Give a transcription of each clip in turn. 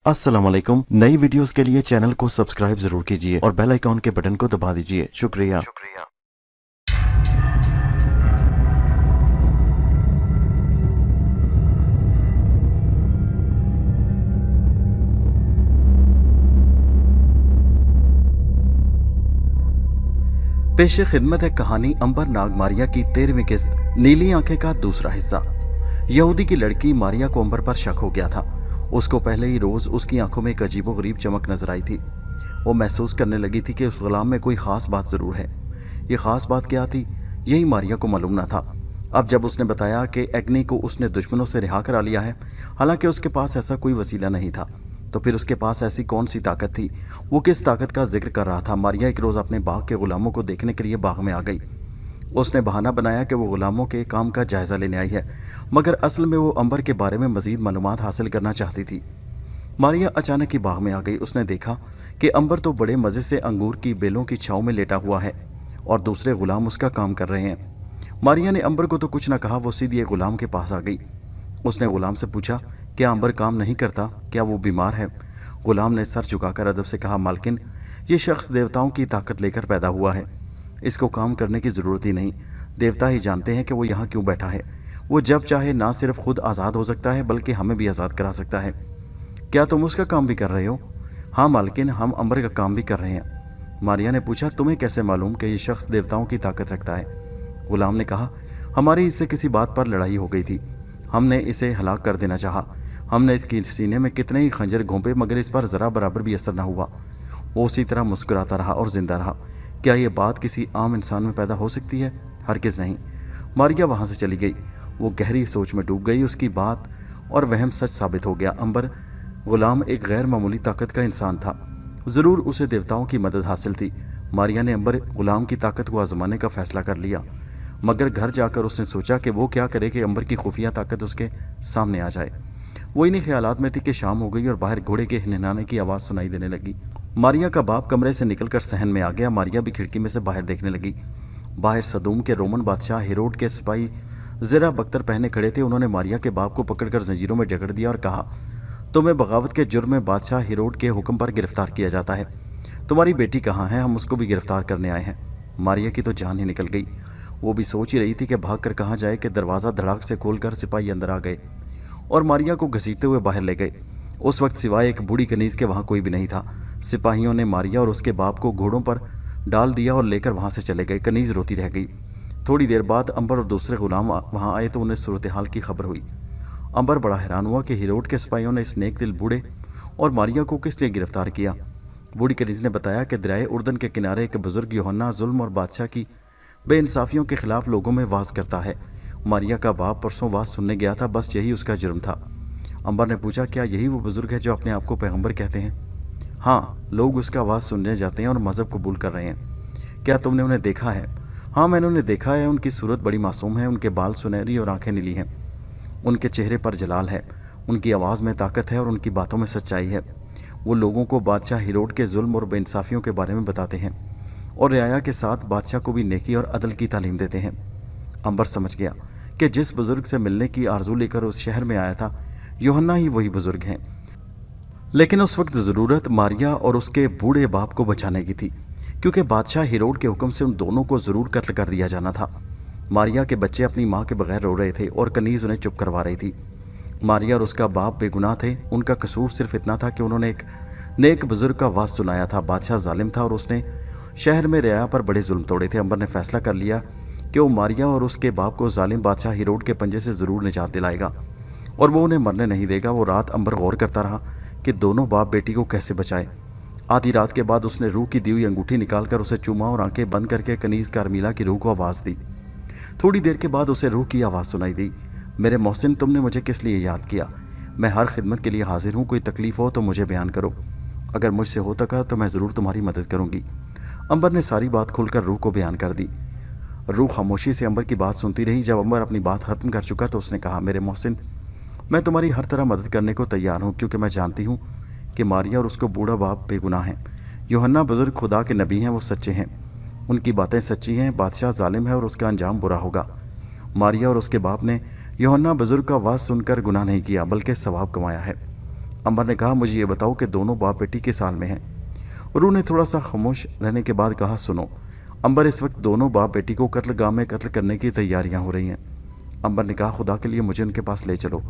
अस्सलाम वालेकुम। नई वीडियोस के लिए चैनल को सब्सक्राइब जरूर कीजिए और बेल आइकॉन के बटन को दबा दीजिए। शुक्रिया। पेश खिदमत है कहानी अंबर नाग मारिया की 13वीं किस्त, नीली आंखें का दूसरा हिस्सा। यहूदी की लड़की मारिया को अंबर पर शक हो गया था। उसको पहले ही रोज उसकी आंखों में एक अजीबोगरीब चमक नजर आई थी। वो महसूस करने लगी थी कि उस गुलाम में कोई खास बात जरूर है। ये खास बात क्या थी, यही मारिया को मालूम न था। अब जब उसने बताया कि एग्नी को उसने दुश्मनों से रिहा करा लिया है, हालांकि उसके पास ऐसा कोई वसीला नहीं था, तो फिर उसके पास ऐसी कौन सी ताकत थी? वो किस ताकत का जिक्र कर रहा था? मारिया एक रोज़ अपने बाग के गुलामों को देखने के लिए बाग में आ गई। उसने बहाना बनाया कि वो गुलामों के काम का जायज़ा लेने आई है, मगर असल में वो अंबर के बारे में मज़ीद मालूमात हासिल करना चाहती थी। मारिया अचानक ही बाग में आ गई। उसने देखा कि अंबर तो बड़े मज़े से अंगूर की बेलों की छाँव में लेटा हुआ है और दूसरे गुलाम उसका काम कर रहे हैं। मारिया ने अंबर को तो कुछ न कहा, वो सीधी एक गुलाम के पास आ गई। उसने गुलाम से पूछा, क्या अंबर काम नहीं करता? क्या वो बीमार है? गुलाम ने सर झुकाकर अदब से कहा, मालकिन, ये शख्स देवताओं की ताकत लेकर पैदा हुआ है, इसको काम करने की ज़रूरत ही नहीं। देवता ही जानते हैं कि वो यहाँ क्यों बैठा है। वो जब चाहे ना सिर्फ खुद आज़ाद हो सकता है बल्कि हमें भी आज़ाद करा सकता है। क्या तुम उसका काम भी कर रहे हो? हाँ मालकिन, हम अंबर का काम भी कर रहे हैं। मारिया ने पूछा, तुम्हें कैसे मालूम कि ये शख्स देवताओं की ताकत रखता है? गुलाम ने कहा, हमारी इससे किसी बात पर लड़ाई हो गई थी, हमने इसे हलाक कर देना चाहा। हमने इसके सीने में कितने ही खंजर घोंपे मगर इस पर ज़रा बराबर भी असर न हुआ। वो उसी तरह मुस्कुराता रहा और ज़िंदा रहा। क्या ये बात किसी आम इंसान में पैदा हो सकती है? हरगिज़ नहीं। मारिया वहाँ से चली गई। वो गहरी सोच में डूब गई। उसकी बात और वहम सच साबित हो गया। अंबर गुलाम एक गैर मामूली ताकत का इंसान था। ज़रूर उसे देवताओं की मदद हासिल थी। मारिया ने अंबर गुलाम की ताकत को आजमाने का फ़ैसला कर लिया, मगर घर जाकर उसने सोचा कि वो क्या करे कि अंबर की खुफिया ताकत उसके सामने आ जाए। वो इन्हीं ख्यालात में थी कि शाम हो गई और बाहर घोड़े के हिनहाने की आवाज़ सुनाई देने लगी। मारिया का बाप कमरे से निकलकर सहन में आ गया। मारिया भी खिड़की में से बाहर देखने लगी। बाहर सदूम के रोमन बादशाह हेरोड के सिपाही ज़रा बख्तर पहने खड़े थे। उन्होंने मारिया के बाप को पकड़कर जंजीरों में जकड़ दिया और कहा, तुम्हें बगावत के जुर्म में बादशाह हेरोड के हुक्म पर गिरफ्तार किया जाता है। तुम्हारी बेटी कहाँ है? हम उसको भी गिरफ्तार करने आए हैं। मारिया की तो जान ही निकल गई। वो भी सोच ही रही थी कि भाग कर कहाँ जाए कि दरवाज़ा धड़ाक से खोलकर सिपाही अंदर आ गए और मारिया को घसीटते हुए बाहर ले गए। उस वक्त सिवाय एक बूढ़ी कनीज के वहाँ कोई भी नहीं था। सिपाहियों ने मारिया और उसके बाप को घोड़ों पर डाल दिया और लेकर वहाँ से चले गए। कनीज रोती रह गई। थोड़ी देर बाद अंबर और दूसरे गुलाम वहाँ आए तो उन्हें सूरत हाल की खबर हुई। अंबर बड़ा हैरान हुआ कि हेरोड के सिपाहियों ने इस नेक दिल बूढ़े और मारिया को किस लिए गिरफ्तार किया। बूढ़ी कनीज ने बताया कि दरियाए उर्दन के किनारे एक बुजुर्ग यूहन्ना जुल्म और बादशाह की बेइंसाफियों के खिलाफ लोगों में वाज करता है। मारिया का बाप परसों वाज सुनने गया था, बस यही उसका जुर्म था। अंबर ने पूछा, क्या यही वो बुजुर्ग है जो अपने आप को पैगंबर कहते हैं? हाँ, लोग उसका वाज सुनने जाते हैं और मज़हब कबूल कर रहे हैं। क्या तुमने उन्हें देखा है? हाँ, मैंने उन्हें देखा है। उनकी सूरत बड़ी मासूम है, उनके बाल सुनहरी और आंखें नीली हैं। उनके चेहरे पर जलाल है, उनकी आवाज़ में ताकत है और उनकी बातों में सच्चाई है। वो लोगों को बादशाह हेरोड के जुल्म और बेइंसाफियों के बारे में बताते हैं और रियाया के साथ बादशाह को भी नेकी और अदल की तालीम देते हैं। अंबर समझ गया कि जिस बुजुर्ग से मिलने की आरजू लेकर उस शहर में आया था, यूहन्ना ही वही बुजुर्ग हैं। लेकिन उस वक्त ज़रूरत मारिया और उसके बूढ़े बाप को बचाने की थी, क्योंकि बादशाह हेरोड के हुक्म से उन दोनों को ज़रूर कत्ल कर दिया जाना था। मारिया के बच्चे अपनी माँ के बगैर रो रहे थे और कनीज उन्हें चुप करवा रही थी। मारिया और उसका बाप बेगुनाह थे। उनका कसूर सिर्फ इतना था कि उन्होंने एक नेक बुजुर्ग का वाज सुनाया था। बादशाह जालिम था और उसने शहर में रियाया पर बड़े जुल्म तोड़े थे। अंबर ने फैसला कर लिया कि वो मारिया और उसके बाप को जालिम बादशाह हेरोड के पंजे से ज़रूर निजात दिलाएगा और वो उन्हें मरने नहीं देगा। वो रात अंबर गौर करता रहा कि दोनों बाप बेटी को कैसे बचाए। आधी रात के बाद उसने रूह की दी हुई अंगूठी निकालकर उसे चूमा और आंखें बंद करके कनीज कारमीला की रूह को आवाज़ दी। थोड़ी देर के बाद उसे रूह की आवाज़ सुनाई दी, मेरे मोहसिन, तुमने मुझे किस लिए याद किया? मैं हर खिदमत के लिए हाजिर हूँ। कोई तकलीफ़ हो तो मुझे बयान करो। अगर मुझसे हो सका तो मैं ज़रूर तुम्हारी मदद करूँगी। अंबर ने सारी बात खुलकर रूह को बयान कर दी। रूह खामोशी से अंबर की बात सुनती रही। जब अंबर अपनी बात ख़त्म कर चुका तो उसने कहा, मेरे मोहसिन, मैं तुम्हारी हर तरह मदद करने को तैयार हूँ, क्योंकि मैं जानती हूँ कि मारिया और उसको बूढ़ा बाप बेगुनाह हैं। यूहन्ना बुजुर्ग खुदा के नबी हैं, वो सच्चे हैं, उनकी बातें सच्ची हैं। बादशाह जालिम है और उसका अंजाम बुरा होगा। मारिया और उसके बाप ने यूहन्ना बुजुर्ग का वाज सुनकर गुनाह नहीं किया बल्कि सवाब कमाया है। अंबर ने कहा, मुझे ये बताओ कि दोनों बाप बेटी किस हाल में हैं। रूह ने थोड़ा सा खामोश रहने के बाद कहा, सुनो अंबर, इस वक्त दोनों बाप बेटी को कत्लगाह में कत्ल करने की तैयारियां हो रही हैं। अंबर ने कहा, खुदा के लिए मुझे उनके पास ले चलो,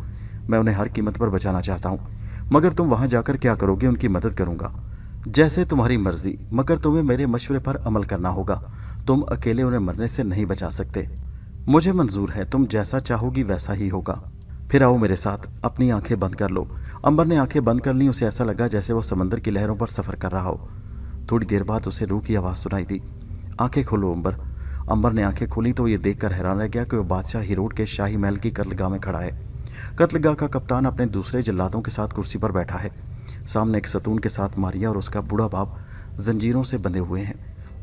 मैं उन्हें हर कीमत पर बचाना चाहता हूँ। मगर तुम वहाँ जाकर क्या करोगे? उनकी मदद करूँगा। जैसे तुम्हारी मर्जी, मगर तुम्हें मेरे मशवरे पर अमल करना होगा। तुम अकेले उन्हें मरने से नहीं बचा सकते। मुझे मंजूर है, तुम जैसा चाहोगी वैसा ही होगा। फिर आओ मेरे साथ, अपनी आंखें बंद कर लो। अंबर ने आंखें बंद कर ली। उसे ऐसा लगा जैसे वो समंदर की लहरों पर सफ़र कर रहा हो। थोड़ी देर बाद उसे रूह की आवाज़ सुनाई दी, आंखें खोलो अंबर। अंबर ने आंखें खोली तो ये देखकर हैरान रह गया कि वह बादशाह हिरोड के शाही महल की कत्लगाह में खड़ा है। कत्लगाह का कप्तान अपने दूसरे जल्लादों के साथ कुर्सी पर बैठा है। सामने एक सतून के साथ मारिया और उसका बूढ़ा बाप जंजीरों से बंधे हुए हैं।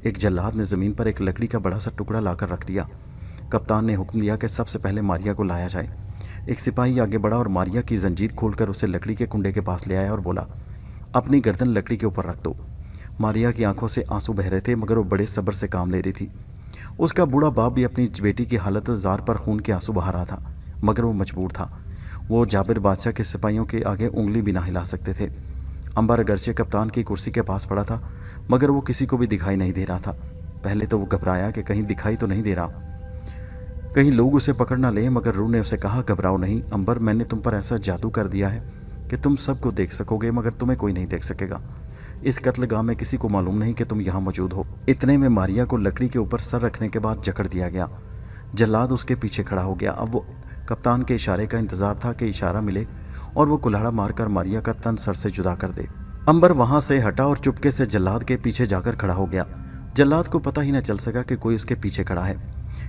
एक जल्लाद ने ज़मीन पर एक लकड़ी का बड़ा सा टुकड़ा लाकर रख दिया। कप्तान ने हुक्म दिया कि सबसे पहले मारिया को लाया जाए। एक सिपाही आगे बढ़ा और मारिया की जंजीर खोलकर उसे लकड़ी के कुंडे के पास ले आया और बोला, अपनी गर्दन लकड़ी के ऊपर रख दो। मारिया की आंखों से आंसू बह रहे थे, मगर वो बड़े सब्र से काम ले रही थी। उसका बूढ़ा बाप भी अपनी बेटी की हालत ज़ार पर खून के आंसू बहा रहा था, मगर वो मजबूर था। वो जाबिर बादशाह के सिपाहियों के आगे उंगली भी ना हिला सकते थे। अंबर अगरचे कप्तान की कुर्सी के पास पड़ा था, मगर वो किसी को भी दिखाई नहीं दे रहा था। पहले तो वो घबराया कि कहीं दिखाई तो नहीं दे रहा, कहीं लोग उसे पकड़ ना लें। मगर रूह ने उसे कहा, घबराओ नहीं अंबर, मैंने तुम पर ऐसा जादू कर दिया है कि तुम सबको देख सकोगे, मगर तुम्हें कोई नहीं देख सकेगा। इस कत्लगाह में किसी को मालूम नहीं कि तुम यहाँ मौजूद हो। इतने में मारिया को लकड़ी के ऊपर सर रखने के बाद जकड़ दिया गया। जल्लाद उसके पीछे खड़ा हो गया। अब वो कप्तान के इशारे का इंतजार था कि इशारा मिले और वो कुल्हाड़ा मारकर मारिया का तन सर से जुदा कर दे। अंबर वहां से हटा और चुपके से जल्लाद के पीछे जाकर खड़ा हो गया। जल्लाद को पता ही न चल सका कि कोई उसके पीछे खड़ा है।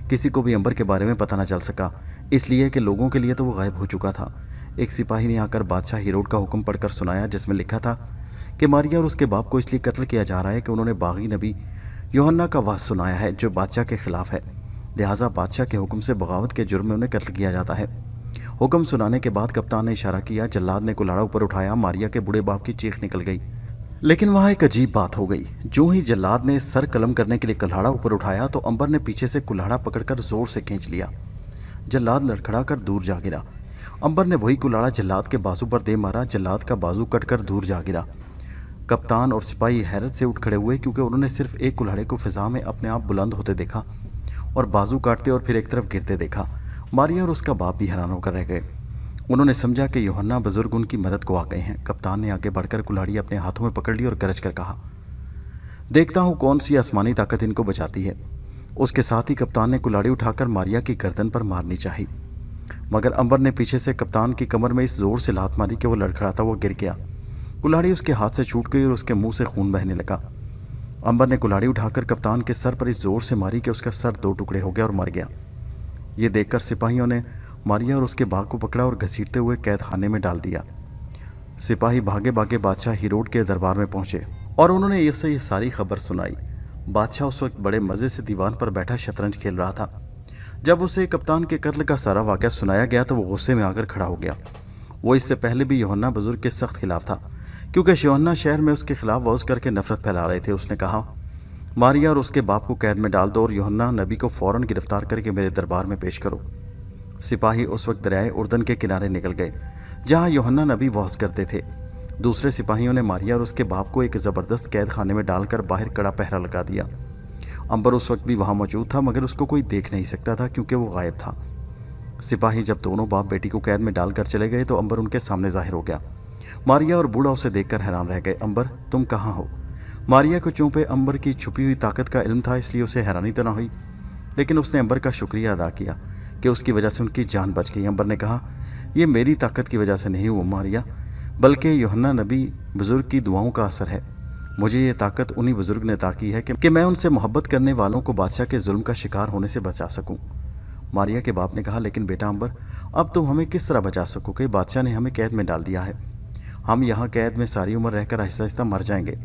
किसी को भी अंबर के बारे में पता न चल सका, इसलिए कि लोगों के लिए तो वो गायब हो चुका था। एक सिपाही ने आकर बादशाह हिरोड का हुक्म पढ़कर सुनाया, जिसमें लिखा था कि मारिया और उसके बाप को इसलिए कत्ल किया जा रहा है कि उन्होंने बागी नबी यूहन्ना का वास सुनाया है, जो बादशाह के खिलाफ है। लिहाजा बादशाह के हुक्म से बगावत के जुर्म में उन्हें कत्ल किया जाता है। हुक्म सुनाने के बाद कप्तान ने इशारा किया। जल्लाद ने कुल्हाड़ा ऊपर उठाया। मारिया के बूढ़े बाप की चीख निकल गई। लेकिन वहाँ एक अजीब बात हो गई। जो ही जल्लाद ने सर कलम करने के लिए कुल्हाड़ा ऊपर उठाया तो अंबर ने पीछे से कुल्हाड़ा पकड़कर जोर से खींच लिया। जल्लाद लड़खड़ा कर दूर जा गिरा। अंबर ने वही कुल्हाड़ा जल्लाद के बाजू पर दे मारा। जल्लाद का बाजू कटकर दूर जा गिरा। कप्तान और सिपाही हैरत से उठ खड़े हुए, क्योंकि उन्होंने सिर्फ एक कुल्हाड़े को फिजा में अपने आप बुलंद होते देखा और बाजू काटते और फिर एक तरफ गिरते देखा। मारिया और उसका बाप भी हैरान होकर रह गए। उन्होंने समझा कि यूहन्ना बुजुर्ग उनकी मदद को आ गए हैं। कप्तान ने आगे बढ़कर कुल्हाड़ी अपने हाथों में पकड़ ली और गरज कर कहा, देखता हूँ कौन सी आसमानी ताकत इनको बचाती है। उसके साथ ही कप्तान ने कुल्हाड़ी उठाकर मारिया की गर्दन पर मारनी चाही, मगर अंबर ने पीछे से कप्तान की कमर में इस जोर से लात मारी कि वो लड़खड़ाता हुआ गिर गया। कुल्हाड़ी उसके हाथ से छूट गई और उसके मुंह से खून बहने लगा। अंबर ने कुल्हाड़ी उठाकर कप्तान के सर पर इस जोर से मारी कि उसका सर दो टुकड़े हो गया और मर गया। ये देखकर सिपाहियों ने मारिया और उसके बाग को पकड़ा और घसीटते हुए कैद खाने में डाल दिया। सिपाही भागे भागे बादशाह हिरोड के दरबार में पहुंचे और उन्होंने इससे ये सारी खबर सुनाई। बादशाह उस वक्त बड़े मज़े से दीवान पर बैठा शतरंज खेल रहा था। जब उसे कप्तान के कत्ल का सारा वाक़या सुनाया गया तो वो गुस्से में आकर खड़ा हो गया। वो इससे पहले भी यूहन्ना बुजुर्ग के सख्त खिलाफ था, क्योंकि यूहन्ना शहर में उसके खिलाफ वौज करके नफरत फैला रहे थे। उसने कहा, मारिया और उसके बाप को कैद में डाल दो और यूहन्ना नबी को फ़ौरन गिरफ्तार करके मेरे दरबार में पेश करो। सिपाही उस वक्त दरियाए उर्दन के किनारे निकल गए, जहाँ यूहन्ना नबी वौज करते थे। दूसरे सिपाहियों ने मारिया और उसके बाप को एक ज़बरदस्त कैद खाने में डालकर बाहर कड़ा पहरा लगा दिया। अंबर उस वक्त भी वहाँ मौजूद था, मगर उसको कोई देख नहीं सकता था क्योंकि वो गायब था। सिपाही जब दोनों बाप बेटी को कैद में डालकर चले गए तो अंबर उनके सामने जाहिर हो गया। मारिया और बूढ़ा उसे देखकर हैरान रह गए। अंबर, तुम कहाँ हो? मारिया को चूँकि अंबर की छुपी हुई ताकत का इल्म था, इसलिए उसे हैरानी तो ना हुई, लेकिन उसने अंबर का शुक्रिया अदा किया कि उसकी वजह से उनकी जान बच गई। अंबर ने कहा, यह मेरी ताकत की वजह से नहीं हुआ मारिया, बल्कि यूहन्ना नबी बुजुर्ग की दुआओं का असर है। मुझे ये ताकत उन्हीं बुजुर्ग ने अता की है कि मैं उनसे मोहब्बत करने वालों को बादशाह के जुल्म का शिकार होने से बचा सकूं। मारिया के बाप ने कहा, लेकिन बेटा अंबर, अब तुम हमें किस तरह बचा सकोगे? बादशाह ने हमें कैद में डाल दिया है। हम यहाँ कैद में सारी उम्र रहकर आहिस्ता आहिस्ता मर जाएंगे।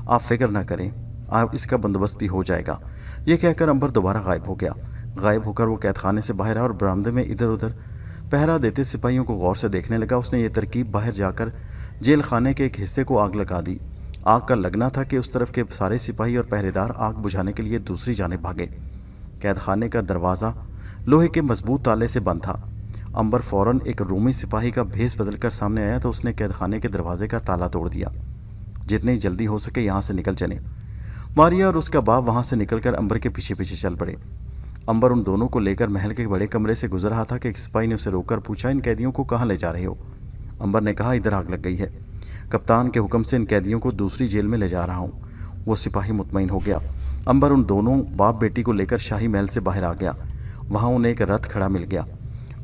आप फिक्र ना करें, आप इसका बंदोबस्त भी हो जाएगा। ये कहकर अंबर दोबारा गायब हो गया। गायब होकर वो कैद खाने से बाहर आया और बरामदे में इधर उधर पहरा देते सिपाहियों को गौर से देखने लगा। उसने ये तरकीब बाहर जाकर जेल खाने के एक हिस्से को आग लगा दी। आग का लगना था कि उस तरफ के सारे सिपाही और पहरेदार आग बुझाने के लिए दूसरी जानिब भागे। कैद खाने का दरवाज़ा लोहे के मजबूत ताले से बंद था। अंबर फौरन एक रूमी सिपाही का भेस बदलकर सामने आया तो उसने कैद खाने के दरवाजे का ताला तोड़ दिया। जितनी जल्दी हो सके यहाँ से निकल चले। मारिया और उसका बाप वहाँ से निकलकर अंबर के पीछे पीछे चल पड़े। अंबर उन दोनों को लेकर महल के बड़े कमरे से गुजर रहा था कि एक सिपाही ने उसे रोककर पूछा, इन कैदियों को कहाँ ले जा रहे हो? अंबर ने कहा, इधर आग लग गई है, कप्तान के हुक्म से इन कैदियों को दूसरी जेल में ले जा रहा हूँ। वो सिपाही मुतमईन हो गया। अंबर उन दोनों बाप बेटी को लेकर शाही महल से बाहर आ गया। वहाँ उन्हें एक रथ खड़ा मिल गया।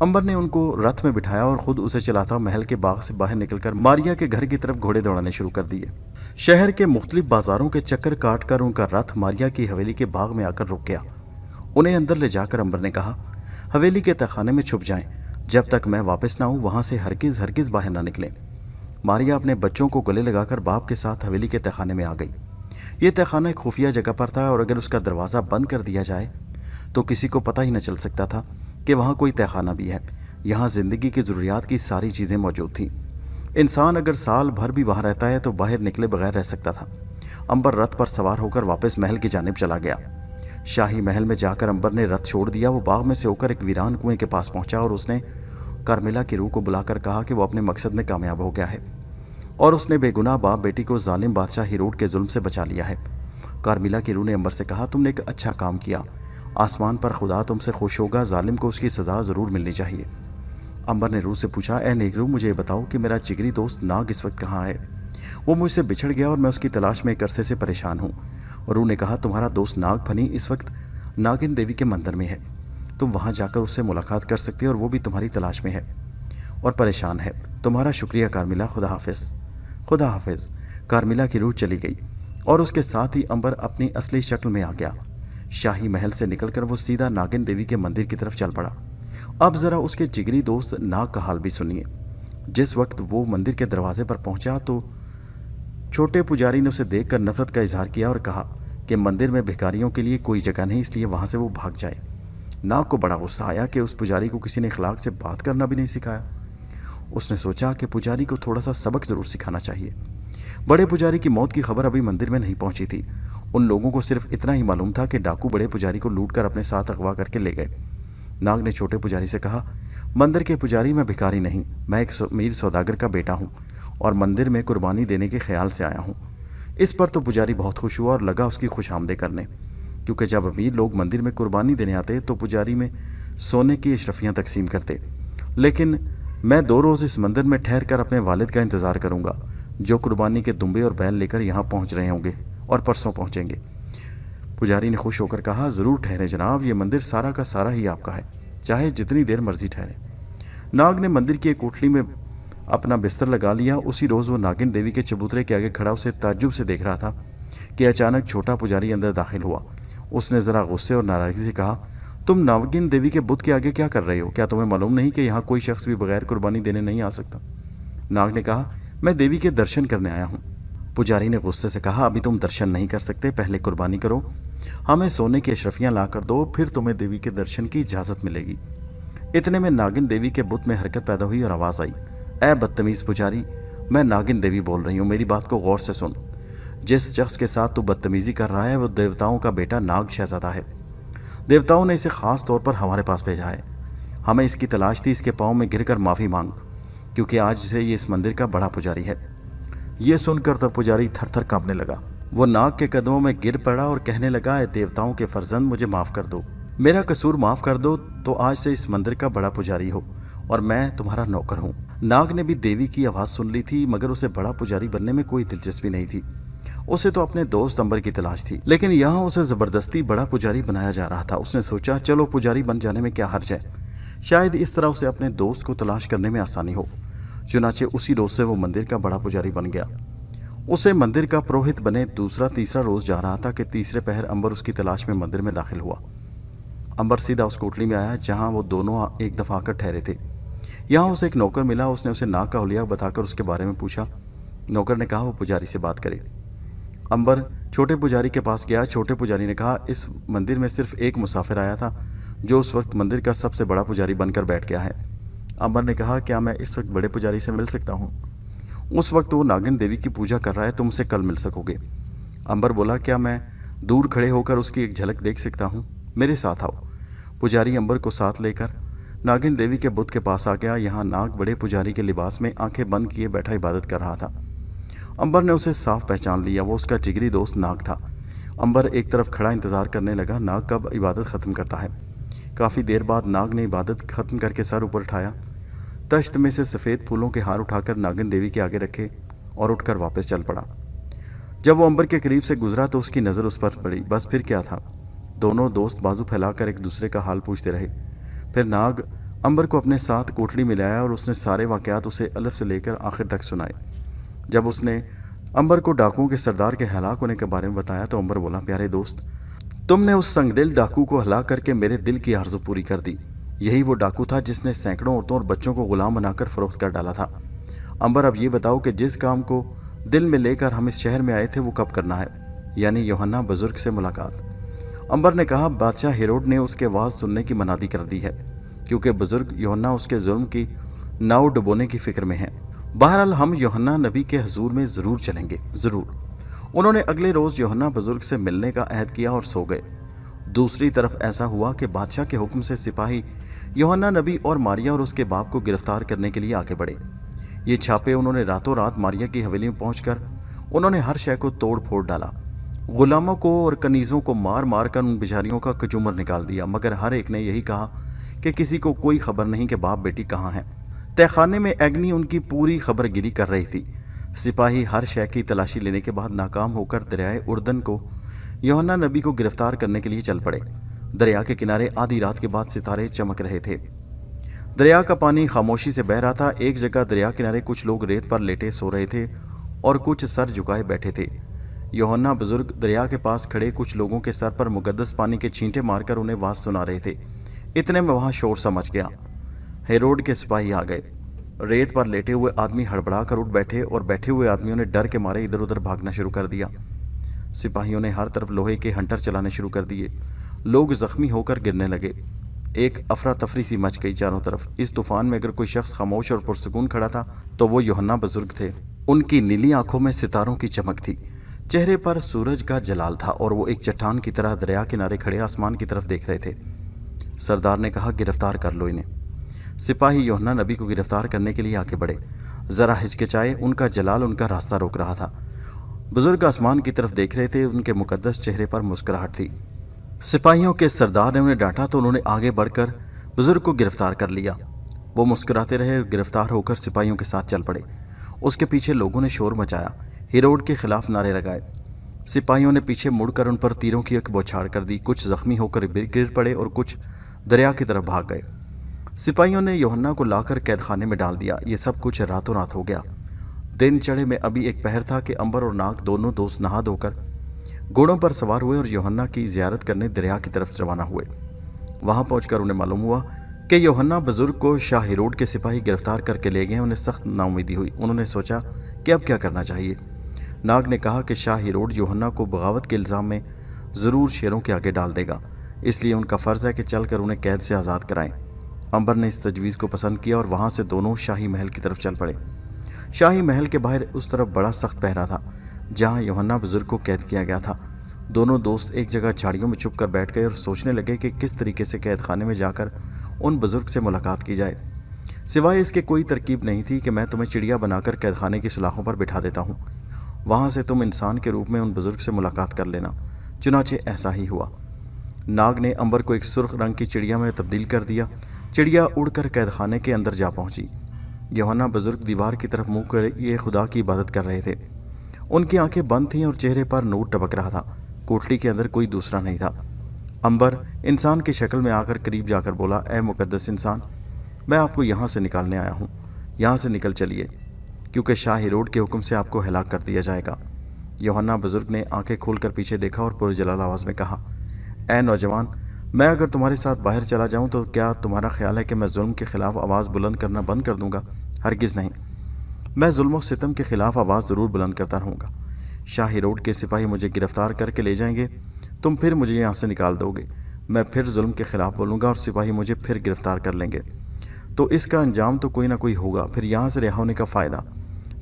अंबर ने उनको रथ में बिठाया और खुद उसे चलाता महल के बाग से बाहर निकलकर मारिया के घर की तरफ घोड़े दौड़ाने शुरू कर दिए। शहर के मुख्तलिफ बाजारों के चक्कर काटकर उनका रथ मारिया की हवेली के बाग में आकर रुक गया। उन्हें अंदर ले जाकर अंबर ने कहा, हवेली के तहखाने में छुप जाएं, जब तक मैं वापस ना आऊँ वहाँ से हरगिज़ हरगिज़ बाहर ना निकलें। मारिया अपने बच्चों को गले लगाकर बाप के साथ हवेली के तहखाने में आ गई। ये तहखाना एक खुफिया जगह पर था और अगर उसका दरवाज़ा बंद कर दिया जाए तो किसी को पता ही न चल सकता था कि वहाँ कोई तहखाना भी है। यहाँ ज़िंदगी की ज़रूरियात की सारी चीज़ें मौजूद थीं। इंसान अगर साल भर भी वहाँ रहता है तो बाहर निकले बगैर रह सकता था। अंबर रथ पर सवार होकर वापस महल की जानिब चला गया। शाही महल में जाकर अंबर ने रथ छोड़ दिया। वो बाग में से होकर एक वीरान कुएं के पास पहुंचा और उसने कार्मिला की रूह को बुलाकर कहा कि वो अपने मकसद में कामयाब हो गया है और उसने बेगुनाह बाप बेटी को जालिम बादशाह हेरोड के जुल्म से बचा लिया है। कार्मिला की रूह ने अंबर से कहा, तुमने एक अच्छा काम किया, आसमान पर खुदा तुमसे खुश होगा, जालिम को उसकी सज़ा ज़रूर मिलनी चाहिए। अंबर ने रूह से पूछा, ए नेक रूह, मुझे बताओ कि मेरा जिगरी दोस्त नाग इस वक्त कहाँ है? वो मुझसे बिछड़ गया और मैं उसकी तलाश में एक अरसे से परेशान हूँ। रूह ने कहा, तुम्हारा दोस्त नाग फनी इस वक्त नागिन देवी के मंदिर में है, तुम वहाँ जाकर उससे मुलाकात कर सकते हो और वो भी तुम्हारी तलाश में है और परेशान है। तुम्हारा शुक्रिया कार्मिला, खुदा हाफिज़। खुदा हाफिज़। कार्मिला की रूह चली गई और उसके साथ ही अंबर अपनी असली शक्ल में आ गया। शाही महल से निकलकर वो सीधा नागिन देवी के मंदिर की तरफ चल पड़ा। अब ज़रा उसके जिगरी दोस्त नाग का हाल भी सुनिए। जिस वक्त वो मंदिर के दरवाजे पर पहुंचा तो छोटे पुजारी ने उसे देखकर नफरत का इजहार किया और कहा कि मंदिर में भिखारियों के लिए कोई जगह नहीं, इसलिए वहाँ से वो भाग जाए। नाग को बड़ा गुस्सा आया कि उस पुजारी को किसी ने इखलाक से बात करना भी नहीं सिखाया। उसने सोचा कि पुजारी को थोड़ा सा सबक ज़रूर सिखाना चाहिए। बड़े पुजारी की मौत की खबर अभी मंदिर में नहीं पहुंची थी। उन लोगों को सिर्फ इतना ही मालूम था कि डाकू बड़े पुजारी को लूटकर अपने साथ अगवा करके ले गए। नाग ने छोटे पुजारी से कहा, मंदिर के पुजारी, मैं भिखारी नहीं, मैं एक अमीर सौदागर का बेटा हूँ और मंदिर में कुर्बानी देने के ख्याल से आया हूँ। इस पर तो पुजारी बहुत खुश हुआ और लगा उसकी खुशामदे करने, क्योंकि जब अमीर लोग मंदिर में कुर्बानी देने आते तो पुजारी में सोने की अशरफियाँ तकसीम करते। लेकिन मैं 2 रोज़ इस मंदिर में ठहर कर अपने वालिद का इंतज़ार करूँगा, जो कुर्बानी के दुम्बे और बैल लेकर यहाँ पहुँच रहे होंगे और परसों पहुँचेंगे। पुजारी ने खुश होकर कहा, ज़रूर ठहरे जनाब, ये मंदिर सारा का सारा ही आपका है, चाहे जितनी देर मर्जी ठहरे। नाग ने मंदिर की एक कोठली में अपना बिस्तर लगा लिया। उसी रोज़ वो नागिन देवी के चबूतरे के आगे खड़ा उसे ताज्जुब से देख रहा था कि अचानक छोटा पुजारी अंदर दाखिल हुआ। उसने ज़रा गुस्से और नाराज़गी से कहा, तुम नागिन देवी के बुत के आगे क्या कर रहे हो? क्या तुम्हें मालूम नहीं कि यहाँ कोई शख्स भी बगैर कुर्बानी देने नहीं आ सकता? नाग ने कहा, मैं देवी के दर्शन करने आया हूँ। पुजारी ने गुस्से से कहा, अभी तुम दर्शन नहीं कर सकते, पहले कुर्बानी करो, हमें सोने की अशरफियाँ ला कर दो, फिर तुम्हें देवी के दर्शन की इजाज़त मिलेगी। इतने में नागिन देवी के बुत में हरकत पैदा हुई और आवाज़ आई, ए बदतमीज़ पुजारी, मैं नागिन देवी बोल रही हूँ, मेरी बात को गौर से सुन। जिस शख्स के साथ तू बदतमीज़ी कर रहा है वो देवताओं का बेटा नाग शहजादा है। देवताओं ने इसे ख़ास तौर पर हमारे पास भेजा है। हमें इसकी तलाश थी, इसके पाँव में गिरकर माफ़ी मांग, क्योंकि आज से ये इस मंदिर का बड़ा पुजारी है। ये सुनकर तो पुजारी थर थर कांपने लगा। वो नाग के कदमों में गिर पड़ा और कहने लगा, ए देवताओं के फर्जंद, मुझे माफ़ कर दो, मेरा कसूर माफ़ कर दो, तो आज से इस मंदिर का बड़ा पुजारी हो और मैं तुम्हारा नौकर हूँ। नाग ने भी देवी की आवाज़ सुन ली थी, मगर उसे बड़ा पुजारी बनने में कोई दिलचस्पी नहीं थी। उसे तो अपने दोस्त अंबर की तलाश थी, लेकिन यहाँ उसे ज़बरदस्ती बड़ा पुजारी बनाया जा रहा था। उसने सोचा, चलो पुजारी बन जाने में क्या हर्ज है, शायद इस तरह उसे अपने दोस्त को तलाश करने में आसानी हो। चुनाचे उसी रोज़ से वो मंदिर का बड़ा पुजारी बन गया। उसे मंदिर का पुरोहित बने दूसरा तीसरा रोज़ जा रहा था कि तीसरे पहर अंबर उसकी तलाश में मंदिर में दाखिल हुआ। अंबर सीधा उस कोठली में आया जहाँ वो दोनों एक दफ़ा आकर ठहरे थे। यहाँ उसे एक नौकर मिला। उसने उसे नाग का हुलिया बताकर उसके बारे में पूछा। नौकर ने कहा वो पुजारी से बात करे। अंबर छोटे पुजारी के पास गया। छोटे पुजारी ने कहा, इस मंदिर में सिर्फ एक मुसाफिर आया था जो उस वक्त मंदिर का सबसे बड़ा पुजारी बनकर बैठ गया है। अंबर ने कहा, क्या मैं इस वक्त बड़े पुजारी से मिल सकता हूँ? उस वक्त वो नागिन देवी की पूजा कर रहा है, तुम उसे कल मिल सकोगे। अंबर बोला, क्या मैं दूर खड़े होकर उसकी एक झलक देख सकता हूँ? मेरे साथ आओ। पुजारी अंबर को साथ लेकर नागिन देवी के बुत के पास आ गया। यहाँ नाग बड़े पुजारी के लिबास में आंखें बंद किए बैठा इबादत कर रहा था। अंबर ने उसे साफ पहचान लिया, वो उसका जिगरी दोस्त नाग था। अंबर एक तरफ खड़ा इंतजार करने लगा, नाग कब इबादत ख़त्म करता है। काफ़ी देर बाद नाग ने इबादत ख़त्म करके सर ऊपर उठाया, तश्त में से सफ़ेद फूलों के हार उठाकर नागिन देवी के आगे रखे और उठकर वापस चल पड़ा। जब वो अंबर के करीब से गुजरा तो उसकी नज़र उस पर पड़ी। बस फिर क्या था, दोनों दोस्त बाजू फैलाकर एक दूसरे का हाल पूछते रहे। फिर नाग अंबर को अपने साथ कोठरी में लाया और उसने सारे वाक़यात उसे अलफ से लेकर आखिर तक सुनाए। जब उसने अंबर को डाकुओं के सरदार के हलाक होने के बारे में बताया तो अंबर बोला, प्यारे दोस्त, तुमने उस संगदिल डाकू को हलाक करके मेरे दिल की आरज़ू पूरी कर दी। यही वो डाकू था जिसने सैकड़ों औरतों और बच्चों को गुलाम बनाकर फ़रोख्त कर डाला था। अंबर, अब ये बताओ कि जिस काम को दिल में लेकर हम इस शहर में आए थे वो कब करना है, यानी यूहन्ना बुजुर्ग से मुलाकात। अंबर ने कहा, बादशाह हेरोड ने उसके वाज सुनने की मनादी कर दी है, क्योंकि बुजुर्ग यूहन्ना उसके जुल्म की नाव डुबोने की फ़िक्र में है। बहरहाल हम यूहन्ना नबी के हुजूर में ज़रूर चलेंगे, ज़रूर। उन्होंने अगले रोज़ यूहन्ना बुजुर्ग से मिलने का अहद किया और सो गए। दूसरी तरफ ऐसा हुआ कि बादशाह के हुक्म से सिपाही यूहन्ना नबी और मारिया और उसके बाप को गिरफ्तार करने के लिए आगे बढ़े। ये छापे उन्होंने रातों रात मारिया की हवेली में पहुंचकर उन्होंने हर शय को तोड़ फोड़ डाला। गुलामों को और कनीज़ों को मार मार कर उन बेचारियों का कचूमर निकाल दिया, मगर हर एक ने यही कहा कि किसी को कोई खबर नहीं कि बाप बेटी कहाँ हैं। तहखाने में एग्नी उनकी पूरी खबरगिरी कर रही थी। सिपाही हर शय की तलाशी लेने के बाद नाकाम होकर दरियाए उर्दन को यूहन्ना नबी को गिरफ्तार करने के लिए चल पड़े। दरिया के किनारे आधी रात के बाद सितारे चमक रहे थे। दरिया का पानी खामोशी से बह रहा था। एक जगह दरिया किनारे कुछ लोग रेत पर लेटे सो रहे थे और कुछ सर झुकाए बैठे थे। यूहन्ना बुजुर्ग दरिया के पास खड़े कुछ लोगों के सर पर मुकद्दस पानी के छींटे मारकर उन्हें वाज सुना रहे थे। इतने में वहाँ शोर सा मच गया। हेरोड के सिपाही आ गए। रेत पर लेटे हुए आदमी हड़बड़ा कर उठ बैठे और बैठे हुए आदमियों ने डर के मारे इधर उधर भागना शुरू कर दिया। सिपाहियों ने हर तरफ लोहे के हंटर चलाने शुरू कर दिए। लोग जख्मी होकर गिरने लगे। एक अफरा तफरी सी मच गई चारों तरफ। इस तूफान में अगर कोई शख्स खामोश और पुरसकून खड़ा था तो वो यूहन्ना बुजुर्ग थे। उनकी नीली आंखों में सितारों की चमक थी, चेहरे पर सूरज का जलाल था और वो एक चट्टान की तरह दरिया किनारे खड़े आसमान की तरफ देख रहे थे। सरदार ने कहा, गिरफ्तार कर लो इन्हें। सिपाही यूहन्ना नबी को गिरफ्तार करने के लिए आगे बढ़े। ज़रा हिचकिचाए, उनका जलाल उनका रास्ता रोक रहा था। बुजुर्ग आसमान की तरफ देख रहे थे, उनके मुकद्दस चेहरे पर मुस्कुराहट थी। सिपाहियों के सरदार ने उन्हें डांटा तो उन्होंने आगे बढ़कर बुजुर्ग को गिरफ्तार कर लिया। वो मुस्कुराते रहे और गिरफ्तार होकर सिपाहियों के साथ चल पड़े। उसके पीछे लोगों ने शोर मचाया, हेरोड के खिलाफ नारे लगाए। सिपाहियों ने पीछे मुड़कर उन पर तीरों की एक बौछार कर दी। कुछ जख्मी होकर गिर पड़े और कुछ दरिया की तरफ भाग गए। सिपाहियों ने यूहन्ना को लाकर कैदखाने में डाल दिया। ये सब कुछ रातों रात हो गया। दिन चढ़े में अभी एक पहर था कि अंबर और नाग दोनों दोस्त नहा धोकर घोड़ों पर सवार हुए और यूहन्ना की जियारत करने दरिया की तरफ रवाना हुए। वहां पहुंचकर उन्हें मालूम हुआ कि यूहन्ना बुजुर्ग को शाह हेरोड के सिपाही गिरफ्तार करके ले गए। उन्हें सख्त नाउमीदी हुई। उन्होंने सोचा कि अब क्या करना चाहिए। नाग ने कहा कि शाह हेरोड यूहन्ना को बगावत के इल्ज़ाम में ज़रूर शेरों के आगे डाल देगा, इसलिए उनका फ़र्ज़ है कि चलकर उन्हें कैद से आज़ाद कराएं। अंबर ने इस तजवीज़ को पसंद किया और वहाँ से दोनों शाही महल की तरफ चल पड़े। शाही महल के बाहर उस तरफ बड़ा सख्त पहरा था जहाँ यूहन्ना बुजुर्ग को कैद किया गया था। दोनों दोस्त एक जगह झाड़ियों में छुप कर बैठ गए और सोचने लगे कि किस तरीके से कैद खाने में जाकर उन बुजुर्ग से मुलाकात की जाए। सिवाय इसके कोई तरकीब नहीं थी कि मैं तुम्हें चिड़िया बनाकर कैद खाने की सुलाखों पर बिठा देता हूँ, वहाँ से तुम इंसान के रूप में उन बुजुर्ग से मुलाकात कर लेना। चुनाचे ऐसा ही हुआ। नाग ने अंबर को एक सुर्ख रंग की चिड़िया में तब्दील कर दिया। चिड़िया उड़कर कैद खाने के अंदर जा पहुंची। यूहन्ना बुजुर्ग दीवार की तरफ मुँह कर ये खुदा की इबादत कर रहे थे। उनकी आंखें बंद थीं और चेहरे पर नूर टपक रहा था। कोठरी के अंदर कोई दूसरा नहीं था। अंबर इंसान की शक्ल में आकर करीब जाकर बोला, ए मुकद्दस इंसान, मैं आपको यहाँ से निकालने आया हूँ। यहाँ से निकल चलिए, क्योंकि शाह हेरोड के हुक्म से आपको हलाक कर दिया जाएगा। यूहन्ना बुजुर्ग ने आंखें खोलकर पीछे देखा और पुरजलाल आवाज़ में कहा, ए नौजवान, मैं अगर तुम्हारे साथ बाहर चला जाऊँ तो क्या तुम्हारा ख्याल है कि मैं जुल्म के ख़िलाफ़ आवाज़ बुलंद करना बंद कर दूँगा? हरगिज़ नहीं। मैं जुल्म और सितम के ख़िलाफ़ आवाज़ ज़रूर बुलंद करता रहूँगा। शाह हेरोड के सिपाही मुझे गिरफ़्तार करके ले जाएंगे, तुम फिर मुझे यहाँ से निकाल दोगे। मैं फिर जुल्म के ख़िलाफ़ बोलूँगा और सिपाही मुझे फिर गिरफ़्तार कर लेंगे, तो इसका अंजाम तो कोई ना कोई होगा। फिर यहाँ से रिहा होने का फ़ायदा।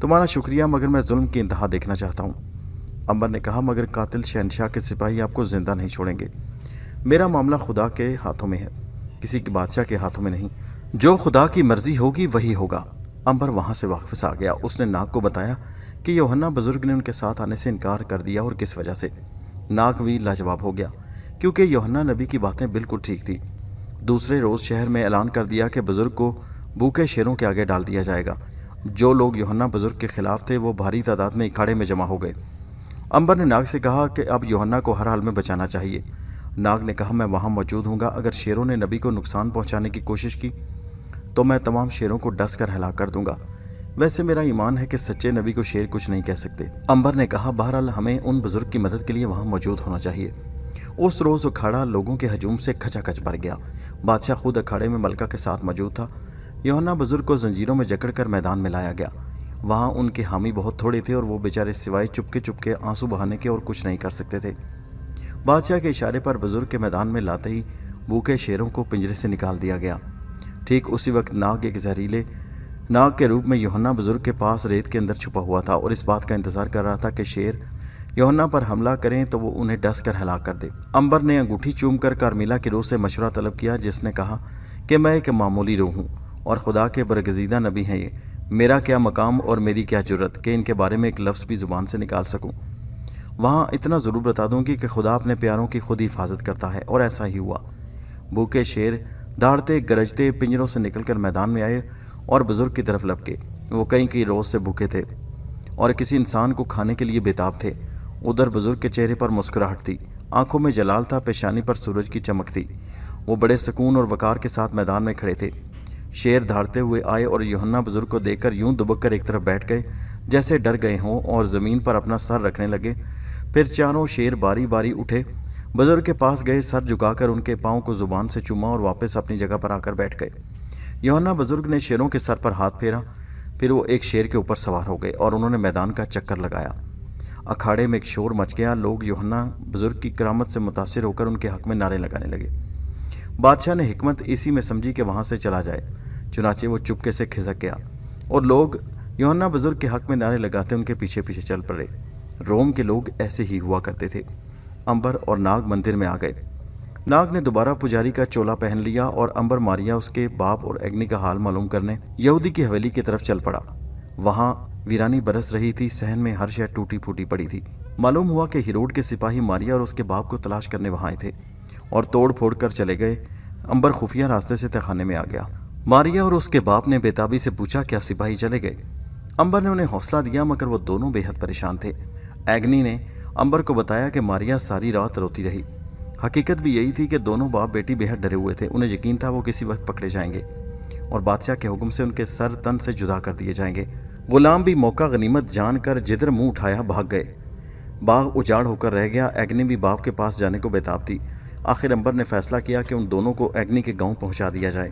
तुम्हारा शुक्रिया, मगर मैं जुल्म की इंतहा देखना चाहता हूँ। अंबर ने कहा, मगर कातिल शहनशाह के सिपाही आपको ज़िंदा नहीं छोड़ेंगे। मेरा मामला खुदा के हाथों में है, किसी के बादशाह के हाथों में नहीं। जो खुदा की मर्जी होगी वही होगा। अंबर वहां से वापस आ गया। उसने नाग को बताया कि यूहन्ना बुजुर्ग ने उनके साथ आने से इनकार कर दिया और किस वजह से। नाग भी लाजवाब हो गया, क्योंकि यूहन्ना नबी की बातें बिल्कुल ठीक थी। दूसरे रोज शहर में ऐलान कर दिया कि बुजुर्ग को भूखे शेरों के आगे डाल दिया जाएगा। जो लोग यूहन्ना बुजुर्ग के खिलाफ थे वो भारी तादाद में अखाड़े में जमा हो गए। अंबर ने नाग से कहा कि अब यूहन्ना को हर हाल में बचाना चाहिए। नाग ने कहा, मैं वहां मौजूद हूँगा। अगर शेरों ने नबी को नुकसान पहुंचाने की कोशिश की तो मैं तमाम शेरों को डस कर हलाक कर दूंगा। वैसे मेरा ईमान है कि सच्चे नबी को शेर कुछ नहीं कह सकते। अंबर ने कहा, बहरहाल हमें उन बुजुर्ग की मदद के लिए वहां मौजूद होना चाहिए। उस रोज अखाड़ा लोगों के हजूम से खचाखच भर गया। बादशाह खुद अखाड़े में मलका के साथ मौजूद था। यूहन्ना बुजुर्ग को जंजीरों में जकड़कर मैदान में लाया गया। वहां उनके हामी बहुत थोड़े थे और वो बेचारे सिवाय चुपके चुपके आंसू बहाने के और कुछ नहीं कर सकते थे। बादशाह के इशारे पर बुजुर्ग के मैदान में लाते ही भूखे शेरों को पिंजरे से निकाल दिया गया। ठीक उसी वक्त नाग एक जहरीले नाग के रूप में यूहन्ना बुजुर्ग के पास रेत के अंदर छुपा हुआ था और इस बात का इंतजार कर रहा था कि शेर यूहन्ना पर हमला करें तो वो उन्हें डस कर हलाक कर दे। अंबर ने अंगूठी चूम कर कार्मिला की रूह से मशवरा तलब किया, जिसने कहा कि मैं एक मामूली रूह हूँ और खुदा के बरगजीदा नबी हैं। ये मेरा क्या मकाम और मेरी क्या जुर्रत कि इनके बारे में एक लफ्ज़ भी ज़ुबान से निकाल सकूँ। वहाँ इतना ज़रूर बता दूँगी कि खुदा अपने प्यारों की खुद हिफाजत करता है, और ऐसा ही हुआ। भूखे शेर दहाड़ते गरजते पिंजरों से निकलकर मैदान में आए और बुजुर्ग की तरफ लपके। वो कई रोज़ से भूखे थे और किसी इंसान को खाने के लिए बेताब थे। उधर बुजुर्ग के चेहरे पर मुस्कुराहट थी, आंखों में जलाल था, पेशानी पर सूरज की चमक थी। वो बड़े सुकून और वकार के साथ मैदान में खड़े थे। शेर दहाड़ते हुए आए और यूहन्ना बुजुर्ग को देखकर यूं दुबक कर एक तरफ बैठ गए जैसे डर गए हों और ज़मीन पर अपना सर रखने लगे। फिर चारों शेर बारी बारी उठे, बुजुर्ग के पास गए, सर झुकाकर उनके पाँव को जुबान से चूमा और वापस अपनी जगह पर आकर बैठ गए। यूहन्ना बुजुर्ग ने शेरों के सर पर हाथ फेरा, फिर वो एक शेर के ऊपर सवार हो गए और उन्होंने मैदान का चक्कर लगाया। अखाड़े में एक शोर मच गया। लोग यूहन्ना बुजुर्ग की करामत से मुतासिर होकर उनके हक में नारे लगाने लगे। बादशाह ने हिकमत इसी में समझी कि वहां से चला जाए, चुनाचे वो चुपके से खिसक गया और लोग यूहन्ना बुजुर्ग के हक में नारे लगाते उनके पीछे पीछे चल पड़े। रोम के लोग ऐसे ही हुआ करते थे। अंबर और नाग मंदिर में आ गए। नाग ने दोबारा पुजारी का चोला पहन लिया और अंबर मारिया उसके बाप और अग्नि का हाल मालूम करने यहूदी की हवेली की तरफ चल पड़ा। वहां वीरानी बरस रही थी, सहन में हर शय टूटी फूटी पड़ी थी। मालूम हुआ कि हिरोड के सिपाही मारिया और उसके बाप को तलाश करने वहां आए थे और तोड़ फोड़ कर चले गए। अंबर खुफिया रास्ते से तहखाने में आ गया। मारिया और उसके बाप ने बेताबी से पूछा, क्या सिपाही चले गए? अंबर ने उन्हें हौसला दिया, मगर वो दोनों बेहद परेशान थे। एग्नी ने अंबर को बताया कि मारिया सारी रात रोती रही। हकीकत भी यही थी कि दोनों बाप बेटी बेहद डरे हुए थे। उन्हें यकीन था वो किसी वक्त पकड़े जाएंगे और बादशाह के हुक्म से उनके सर तन से जुदा कर दिए जाएंगे। गुलाम भी मौका गनीमत जानकर जिधर मुंह उठाया भाग गए। बाग उजाड़ होकर रह गया। एग्नी भी बाप के पास जाने को बेताब थी। आखिर अंबर ने फैसला किया कि उन दोनों को एग्नी के गांव पहुंचा दिया जाए,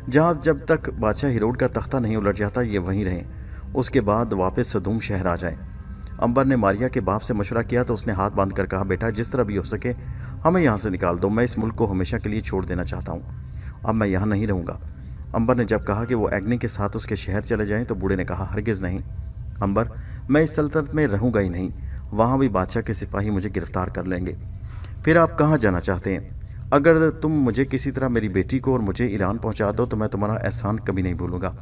जहां जब तक बादशाह हिरोड का तख्ता नहीं उलट जाता ये वहीं रहें, उसके बाद वापस सदूम शहर आ जाए। अंबर ने मारिया के बाप से मशवरा किया तो उसने हाथ बांध कर कहा, बेटा जिस तरह भी हो सके हमें यहाँ से निकाल दो। मैं इस मुल्क को हमेशा के लिए छोड़ देना चाहता हूँ। अब मैं यहाँ नहीं रहूँगा। अंबर ने जब कहा कि वो एग्नी के साथ उसके शहर चले जाएं तो बूढ़े ने कहा, हरगिज़ नहीं अंबर, मैं इस सल्तनत में रहूँगा ही नहीं। वहाँ भी बादशाह के सिपाही मुझे गिरफ्तार कर लेंगे। फिर आप कहाँ जाना चाहते हैं? अगर तुम मुझे किसी तरह मेरी बेटी को और मुझे ईरान पहुँचा दो तो मैं तुम्हारा एहसान कभी नहीं भूलूंगा।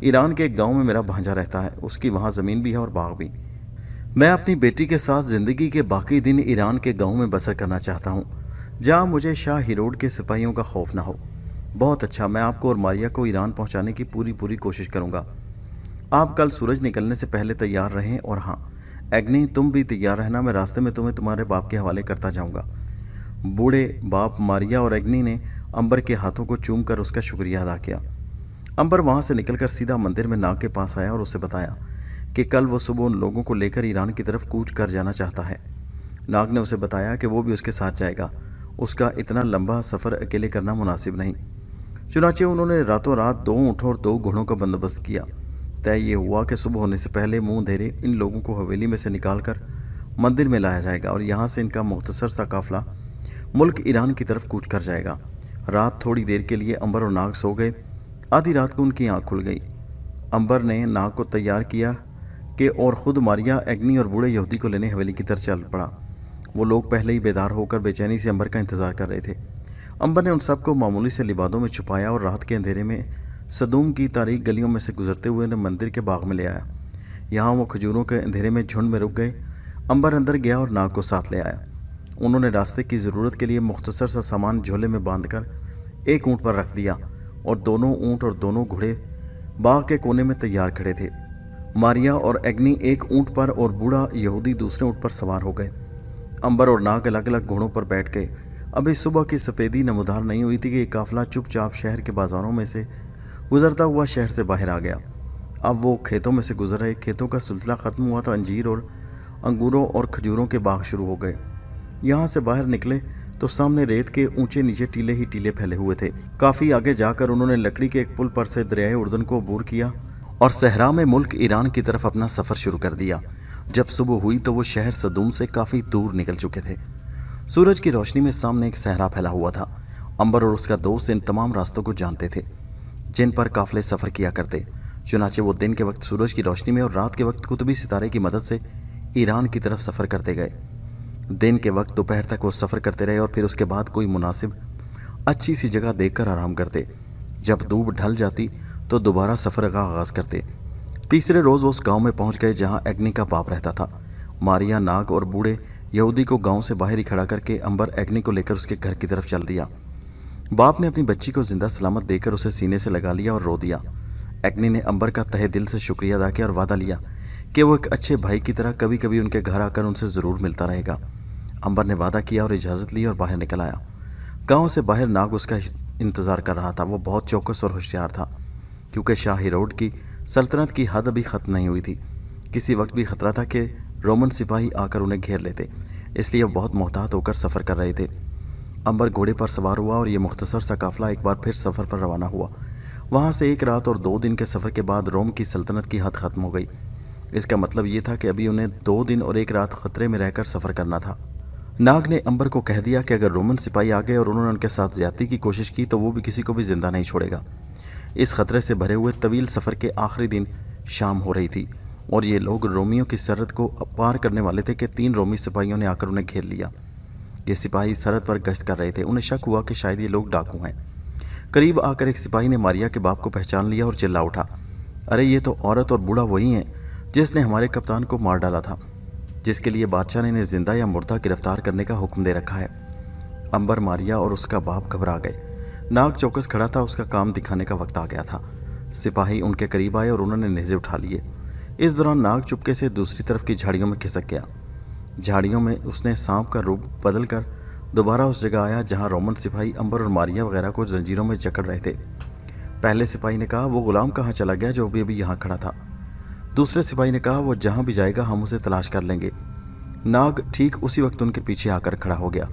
ईरान के एक गाँव में मेरा भांजा रहता है, उसकी वहाँ ज़मीन भी है और बाग भी। मैं अपनी बेटी के साथ ज़िंदगी के बाकी दिन ईरान के गाँव में बसर करना चाहता हूँ, जहाँ मुझे शाह हिरोड के सिपाहियों का खौफ ना हो। बहुत अच्छा, मैं आपको और मारिया को ईरान पहुँचाने की पूरी कोशिश करूँगा। आप कल सूरज निकलने से पहले तैयार रहें। और हाँ एग्नी, तुम भी तैयार रहना, मैं रास्ते में तुम्हें तुम्हारे बाप के हवाले करता जाऊँगा। बूढ़े बाप मारिया और एग्नी ने अंबर के हाथों को चूम कर उसका शुक्रिया अदा किया। अंबर वहाँ से निकलकर सीधा मंदिर में नाग के पास आया और उसे बताया कि कल वो सुबह उन लोगों को लेकर ईरान की तरफ कूच कर जाना चाहता है। नाग ने उसे बताया कि वो भी उसके साथ जाएगा। उसका इतना लंबा सफ़र अकेले करना मुनासिब नहीं। चुनाचे उन्होंने रातों रात 2 ऊँटों और 2 घोड़ों का बंदोबस्त किया। तय ये हुआ कि सुबह होने से पहले मुंह धेरे इन लोगों को हवेली में से निकालकर मंदिर में लाया जाएगा और यहाँ से इनका मुख्तसर सा काफिला मुल्क ईरान की तरफ कूच कर जाएगा। रात थोड़ी देर के लिए अंबर और नाग सो गए। आधी रात को उनकी आँख खुल गई। अंबर ने नाग को तैयार किया कि और ख़ुद मारिया, एग्नी और बूढ़े यहूदी को लेने हवेली की तरफ चल पड़ा। वो लोग पहले ही बेदार होकर बेचैनी से अंबर का इंतज़ार कर रहे थे। अंबर ने उन सबको मामूली से लिबादों में छुपाया और रात के अंधेरे में सदूम की तारीक गलियों में से गुजरते हुए उन्हें मंदिर के बाग में ले आया। यहाँ वो खजूरों के अंधेरे में झुंड में रुक गए। अंबर अंदर गया और नाग को साथ ले आया। उन्होंने रास्ते की ज़रूरत के लिए मुख्तसर सा सामान झोले में बांधकर एक ऊँट पर रख दिया और दोनों ऊँट और दोनों घोड़े बाग के कोने में तैयार खड़े थे। मारिया और एग्नी एक ऊँट पर और बूढ़ा यहूदी दूसरे ऊँट पर सवार हो गए। अंबर और नाग अलग अलग घोड़ों पर बैठ गए। अभी सुबह की सफ़ेदी नमूदार नहीं हुई थी कि ये काफिला चुपचाप शहर के बाजारों में से गुजरता हुआ शहर से बाहर आ गया। अब वो खेतों में से गुजर रहे। खेतों का सिलसिला ख़त्म हुआ तो अंजीर और अंगूरों और खजूरों के बाग शुरू हो गए। यहाँ से बाहर निकले तो सामने रेत के ऊंचे नीचे टीले ही टीले फैले हुए थे। काफ़ी आगे जाकर उन्होंने लकड़ी के एक पुल पर से दरियाए उर्दन को अबूर किया और सहरा में मुल्क ईरान की तरफ अपना सफ़र शुरू कर दिया। जब सुबह हुई तो वो शहर सदूम से काफ़ी दूर निकल चुके थे। सूरज की रोशनी में सामने एक सहरा फैला हुआ था। अंबर और उसका दोस्त इन तमाम रास्तों को जानते थे जिन पर काफिले सफ़र किया करते। चुनाचे वो दिन के वक्त सूरज की रोशनी में और रात के वक्त कुतुबी सितारे की मदद से ईरान की तरफ सफ़र करते गए। दिन के वक्त दोपहर तक वो सफ़र करते रहे और फिर उसके बाद कोई मुनासिब अच्छी सी जगह देखकर आराम करते। जब धूप ढल जाती तो दोबारा सफ़र का आगाज़ करते। तीसरे रोज़ वो उस गांव में पहुंच गए जहां एग्नी का बाप रहता था। मारिया, नाग और बूढ़े यहूदी को गांव से बाहर ही खड़ा करके अंबर एग्नी को लेकर उसके घर की तरफ चल दिया। बाप ने अपनी बच्ची को जिंदा सलामत देकर उसे सीने से लगा लिया और रो दिया। एग्नी ने अंबर का तहे दिल से शुक्रिया अदा किया और वादा लिया कि वो एक अच्छे भाई की तरह कभी कभी उनके घर आकर उनसे ज़रूर मिलता रहेगा। अंबर ने वादा किया और इजाज़त ली और बाहर निकल आया। गाँव से बाहर नाग उसका इंतज़ार कर रहा था। वो बहुत चौकस और होशियार था क्योंकि शाह हेरोड की सल्तनत की हद अभी ख़त्म नहीं हुई थी। किसी वक्त भी खतरा था कि रोमन सिपाही आकर उन्हें घेर लेते, इसलिए वो बहुत मोहतात होकर सफ़र कर रहे थे। अंबर घोड़े पर सवार हुआ और ये मुख्तसर सा काफिला एक बार फिर सफ़र पर रवाना हुआ। वहाँ से 1 रात और 2 दिन के सफ़र के बाद रोम की सल्तनत की हद ख़त्म हो गई। इसका मतलब ये था कि अभी उन्हें 2 दिन और 1 रात ख़तरे में रहकर सफ़र करना था। नाग ने अंबर को कह दिया कि अगर रोमन सिपाही आ गए और उन्होंने उनके साथ ज़्यादती की कोशिश की तो वो भी किसी को भी ज़िंदा नहीं छोड़ेगा। इस खतरे से भरे हुए तवील सफ़र के आखिरी दिन शाम हो रही थी और ये लोग रोमियों की सरहद को पार करने वाले थे कि 3 रोमी सिपाहियों ने आकर उन्हें घेर लिया। ये सिपाही सरहद पर गश्त कर रहे थे। उन्हें शक हुआ कि शायद ये लोग डाकू हैं। करीब आकर एक सिपाही ने मारिया के बाप को पहचान लिया और चिल्ला उठा, अरे ये तो औरत और बूढ़ा वही हैं जिसने हमारे कप्तान को मार डाला था, जिसके लिए बादशाह ने इन्हें जिंदा या मुर्दा गिरफ्तार करने का हुक्म दे रखा है। अंबर, मारिया और उसका बाप घबरा गए। नाग चौकस खड़ा था। उसका काम दिखाने का वक्त आ गया था। सिपाही उनके करीब आए और उन्होंने नेज़े उठा लिए। इस दौरान नाग चुपके से दूसरी तरफ की झाड़ियों में खिसक गया। झाड़ियों में उसने सांप का रूप बदल कर दोबारा उस जगह आया जहां रोमन सिपाही अंबर और मारिया वगैरह को जंजीरों में जकड़ रहे थे। पहले सिपाही ने कहा, वो गुलाम कहाँ चला गया जो अभी अभी यहाँ खड़ा था। दूसरे सिपाही ने कहा, वो जहाँ भी जाएगा हम उसे तलाश कर लेंगे। नाग ठीक उसी वक्त उनके पीछे आकर खड़ा हो गया।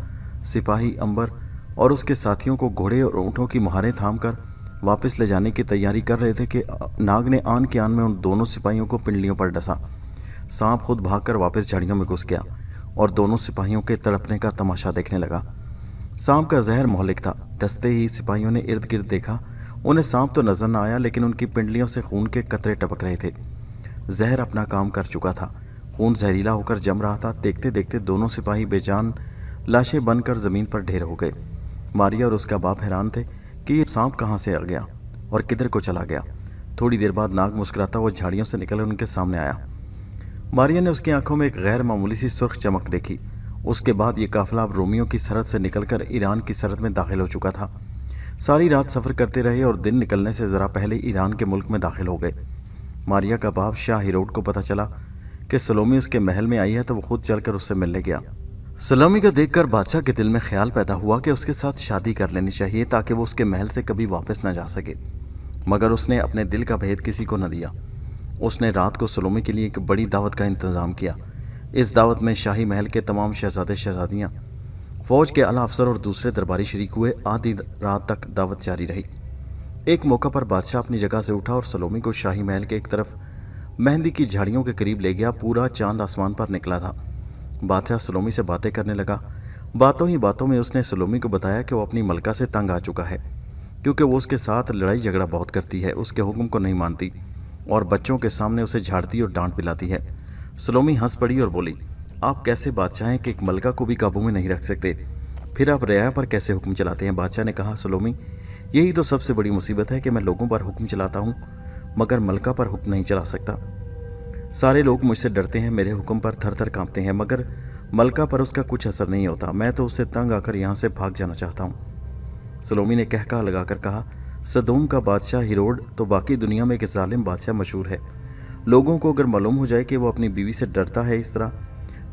सिपाही अंबर और उसके साथियों को घोड़े और ऊँटों की मुहारें थाम कर वापस ले जाने की तैयारी कर रहे थे कि नाग ने आन के आन में उन दोनों सिपाहियों को पिंडलियों पर डसा। सांप खुद भागकर वापस झाड़ियों में घुस गया और दोनों सिपाहियों के तड़पने का तमाशा देखने लगा। सांप का जहर मोहलिक था। डसते ही सिपाहियों ने इर्द गिर्द देखा। उन्हें सांप तो नजर न आया, लेकिन उनकी पिंडलियों से खून के कतरे टपक रहे थे। जहर अपना काम कर चुका था। खून जहरीला होकर जम रहा था। देखते देखते दोनों सिपाही बेजान लाशें बनकर ज़मीन पर ढेर हो गए। मारिया और उसका बाप हैरान थे कि ये सांप कहाँ से आ गया और किधर को चला गया। थोड़ी देर बाद नाग मुस्कुराता वो झाड़ियों से निकल उनके सामने आया। मारिया ने उसकी आंखों में एक गैर मामूली सी सुर्ख चमक देखी। उसके बाद ये काफिला अब रोमियों की सरहद से निकलकर ईरान की सरहद में दाखिल हो चुका था। सारी रात सफ़र करते रहे और दिन निकलने से ज़रा पहले ईरान के मुल्क में दाखिल हो गए। मारिया का बाप शाह हेरोड को पता चला कि सलोमी उसके महल में आई है तो वो खुद चलकर उससे मिलने गया। सलोमी को देखकर बादशाह के दिल में ख्याल पैदा हुआ कि उसके साथ शादी कर लेनी चाहिए ताकि वो उसके महल से कभी वापस न जा सके, मगर उसने अपने दिल का भेद किसी को न दिया। उसने रात को सलोमी के लिए एक बड़ी दावत का इंतज़ाम किया। इस दावत में शाही महल के तमाम शहजादे शहजादियाँ, फ़ौज के आला अफसर और दूसरे दरबारी शरीक हुए। आधी रात तक दावत जारी रही। एक मौका पर बादशाह अपनी जगह से उठा और सलोमी को शाही महल के एक तरफ मेहंदी की झाड़ियों के करीब ले गया। पूरा चांद आसमान पर निकला था। बादशाह सलोमी से बातें करने लगा। बातों ही बातों में उसने सलोमी को बताया कि वो अपनी मलका से तंग आ चुका है क्योंकि वो उसके साथ लड़ाई झगड़ा बहुत करती है, उसके हुक्म को नहीं मानती और बच्चों के सामने उसे झाड़ती और डांट पिलाती है। सलोमी हंस पड़ी और बोली, आप कैसे बादशाह हैं कि एक मलका को भी काबू में नहीं रख सकते। फिर आप रियाया पर कैसे हुक्म चलाते हैं? बादशाह ने कहा, सलोमी, यही तो सबसे बड़ी मुसीबत है कि मैं लोगों पर हुक्म चलाता हूँ मगर मलका पर हुक्म नहीं चला सकता। सारे लोग मुझसे डरते हैं, मेरे हुक्म पर थर थर कांपते हैं, मगर मलका पर उसका कुछ असर नहीं होता। मैं तो उससे तंग आकर यहाँ से भाग जाना चाहता हूँ। सलोमी ने कहका लगाकर कहा, सदोम का बादशाह हिरोड तो बाकी दुनिया में एक जालिम बादशाह मशहूर है। लोगों को अगर मालूम हो जाए कि वो अपनी बीवी से डरता है इस तरह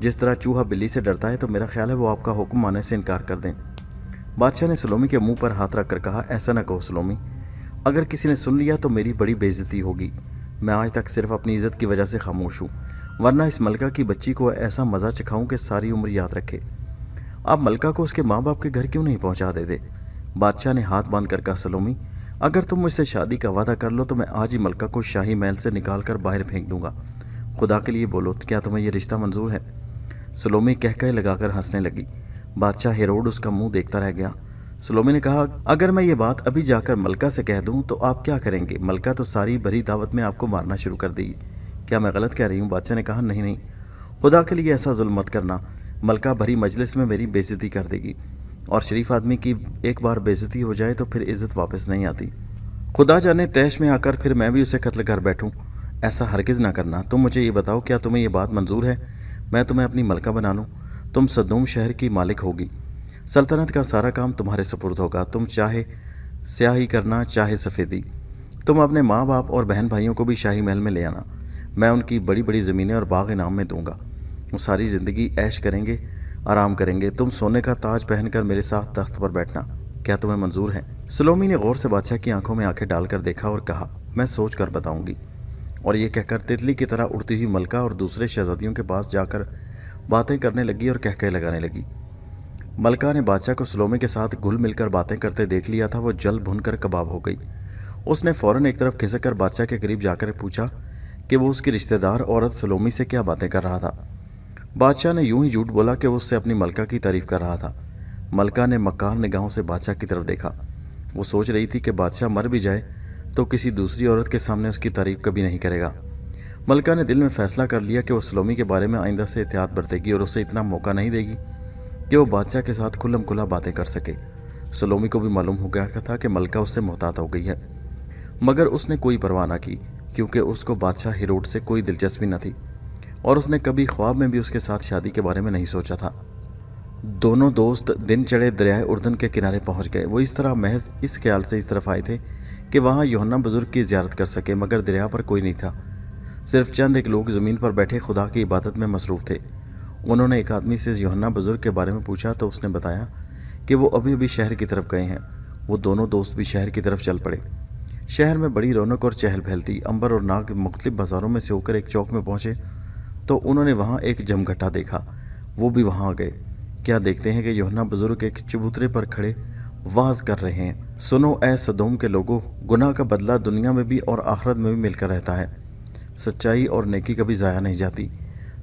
जिस तरह चूहा बिल्ली से डरता है, तो मेरा ख्याल है वो आपका हुक्म मानने से इनकार कर दें। बादशाह ने सलोमी के मुंह पर हाथ रखकर कहा, ऐसा ना कहो सलोमी, अगर किसी ने सुन लिया तो मेरी बड़ी बेइज्जती होगी। मैं आज तक सिर्फ अपनी इज्जत की वजह से खामोश हूँ, वरना इस मलका की बच्ची को ऐसा मज़ा चखाऊं कि सारी उम्र याद रखे। आप मलका को उसके माँ बाप के घर क्यों नहीं पहुँचा देते? बादशाह ने हाथ बांध कर कहा, सलोमी, अगर तुम मुझसे शादी का वादा कर लो तो मैं आज ही मलका को शाही महल से निकाल कर बाहर फेंक दूंगा। खुदा के लिए बोलो, क्या तुम्हें यह रिश्ता मंजूर है? सलोमी कहकहे लगाकर हंसने लगी। बादशाह हेरोड उसका मुंह देखता रह गया। सलोमी ने कहा, अगर मैं ये बात अभी जाकर मलका से कह दूं तो आप क्या करेंगे? मलका तो सारी भरी दावत में आपको मारना शुरू कर देगी। क्या मैं गलत कह रही हूँ? बादशाह ने कहा, नहीं नहीं, खुदा के लिए ऐसा जुल्म मत करना। मलका भरी मजलिस में मेरी बेइज्जती कर देगी, और शरीफ आदमी की एक बार बेइज्जती हो जाए तो फिर इज्जत वापस नहीं आती। खुदा जाने तैश में आकर फिर मैं भी उसे कत्ल कर बैठूं। ऐसा हरगिज़ ना करना। तुम मुझे ये बताओ, क्या तुम्हें ये बात मंजूर है मैं तुम्हें अपनी मलका बना लूँ? तुम सदूम शहर की मालिक होगी, सल्तनत का सारा काम तुम्हारे सुपुर्द होगा। तुम चाहे स्याही करना चाहे सफ़ेदी। तुम अपने माँ बाप और बहन भाइयों को भी शाही महल में ले आना। मैं उनकी बड़ी बड़ी ज़मीनें और बाग इनाम में दूंगा। वो सारी ज़िंदगी ऐश करेंगे, आराम करेंगे। तुम सोने का ताज पहनकर मेरे साथ तख्त पर बैठना। क्या तुम्हें मंजूर है? सलोमी ने गौर से बादशाह की आंखों में आंखें डालकर देखा और कहा, मैं सोच कर बताऊंगी। और ये कहकर तितली की तरह उड़ती हुई मलका और दूसरे शहजादियों के पास जाकर बातें करने लगी और कहकहे लगाने लगी। मलका ने बादशाह को सलोमी के साथ घुल मिलकर बातें करते देख लिया था। वो जल भुनकर कबाब हो गई। उसने फौरन एक तरफ खिसक कर बादशाह के करीब जाकर पूछा कि वो उसकी रिश्तेदार औरत सलोमी से क्या बातें कर रहा था। बादशाह ने यूं ही झूठ बोला कि वो उससे अपनी मलका की तारीफ कर रहा था। मलका ने मक्कार निगाहों से बादशाह की तरफ देखा। वो सोच रही थी कि बादशाह मर भी जाए तो किसी दूसरी औरत के सामने उसकी तारीफ कभी नहीं करेगा। मलका ने दिल में फैसला कर लिया कि वो सलोमी के बारे में आइंदा से एहतियात बरतेगी और उसे इतना मौका नहीं देगी कि वो बादशाह के साथ खुल्लम खुला बातें कर सके। सलोमी को भी मालूम हो गया था कि मलका उससे मोहतात हो गई है, मगर उसने कोई परवाह न की, क्योंकि उसको बादशाह हिरोड से कोई दिलचस्पी न थी और उसने कभी ख्वाब में भी उसके साथ शादी के बारे में नहीं सोचा था। दोनों दोस्त दिन चढ़े दरियाए उर्दन के किनारे पहुंच गए। वो इस तरह महज इस ख्याल से इस तरफ आए थे कि वहाँ यूहन्ना बुजुर्ग की ज़ियारत कर सके, मगर दरिया पर कोई नहीं था। सिर्फ चंद एक लोग ज़मीन पर बैठे खुदा की इबादत में मसरूफ़ थे। उन्होंने एक आदमी से यूहन्ना बुजुर्ग के बारे में पूछा तो उसने बताया कि वो अभी अभी शहर की तरफ गए हैं। वो दोनों दोस्त भी शहर की तरफ चल पड़े। शहर में बड़ी रौनक और चहल पहल थी। अंबर और नाग मुख्तलिफ बाज़ारों में से होकर एक चौक में पहुँचे तो उन्होंने वहाँ एक जमघटा देखा। वो भी वहाँ आ गए। क्या देखते हैं कि यूहन्ना बुजुर्ग एक चबूतरे पर खड़े वाज कर रहे हैं, सुनो ए सदोम के लोगों, गुनाह का बदला दुनिया में भी और आखिरत में भी मिलकर रहता है। सच्चाई और नेकी कभी ज़ाया नहीं जाती।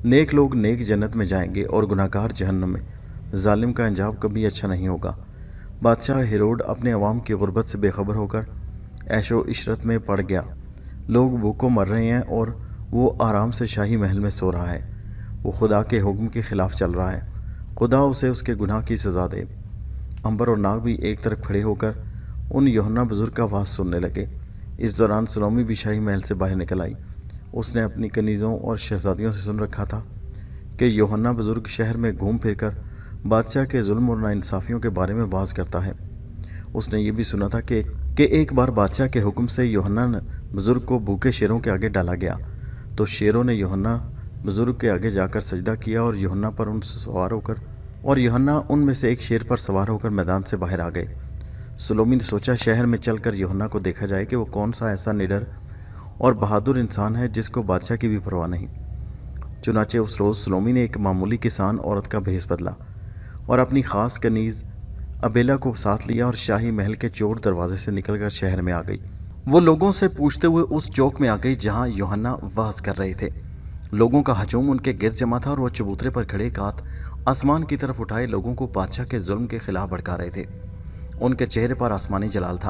नेक लोग नेक जन्नत में जाएंगे और गुनाहगार जहन्नम में। जालिम का अंजाम कभी अच्छा नहीं होगा। बादशाह हेरोड अपने अवाम की गुर्बत से बेखबर होकर ऐशो इशरत में पड़ गया। लोग भूखों मर रहे हैं और वो आराम से शाही महल में सो रहा है। वो खुदा के हुक्म के खिलाफ चल रहा है। खुदा उसे उसके गुनाह की सज़ा दे। अंबर और नाग भी एक तरफ खड़े होकर उन यूहन्ना बुजुर्ग का वाज सुनने लगे। इस दौरान सलोमी भी शाही महल से बाहर निकल आई। उसने अपनी कनीज़ों और शहजादियों से सुन रखा था कि यूहन्ना बुजुर्ग शहर में घूम फिरकर बादशाह के जुल्म और नाइंसाफ़ियों के बारे में वाज करता है। उसने ये भी सुना था कि एक बार बादशाह के हुक्म से यूहन्ना बुजुर्ग को भूखे शेरों के आगे डाला गया तो शेरों ने यूहन्ना बुजुर्ग के आगे जाकर सजदा किया और यूहन्ना उनमें से एक शेर पर सवार होकर मैदान से बाहर आ गए। सलोमी ने सोचा शहर में चलकर यूहन्ना को देखा जाए कि वो कौन सा ऐसा निडर और बहादुर इंसान है जिसको बादशाह की भी परवाह नहीं। चुनाचे उस रोज़ सलोमी ने एक मामूली किसान औरत का भेस बदला और अपनी ख़ास कनीज़ अबेला को साथ लिया और शाही महल के चोर दरवाजे से निकलकर शहर में आ गई। वो लोगों से पूछते हुए उस चौक में आ गई जहाँ यूहन्ना वाज कर रहे थे। लोगों का हजूम उनके गिर्द जमा था और वो चबूतरे पर खड़े एक हाथ आसमान की तरफ उठाए लोगों को बादशाह के जुल्म के खिलाफ भड़का रहे थे। उनके चेहरे पर आसमानी जलाल था,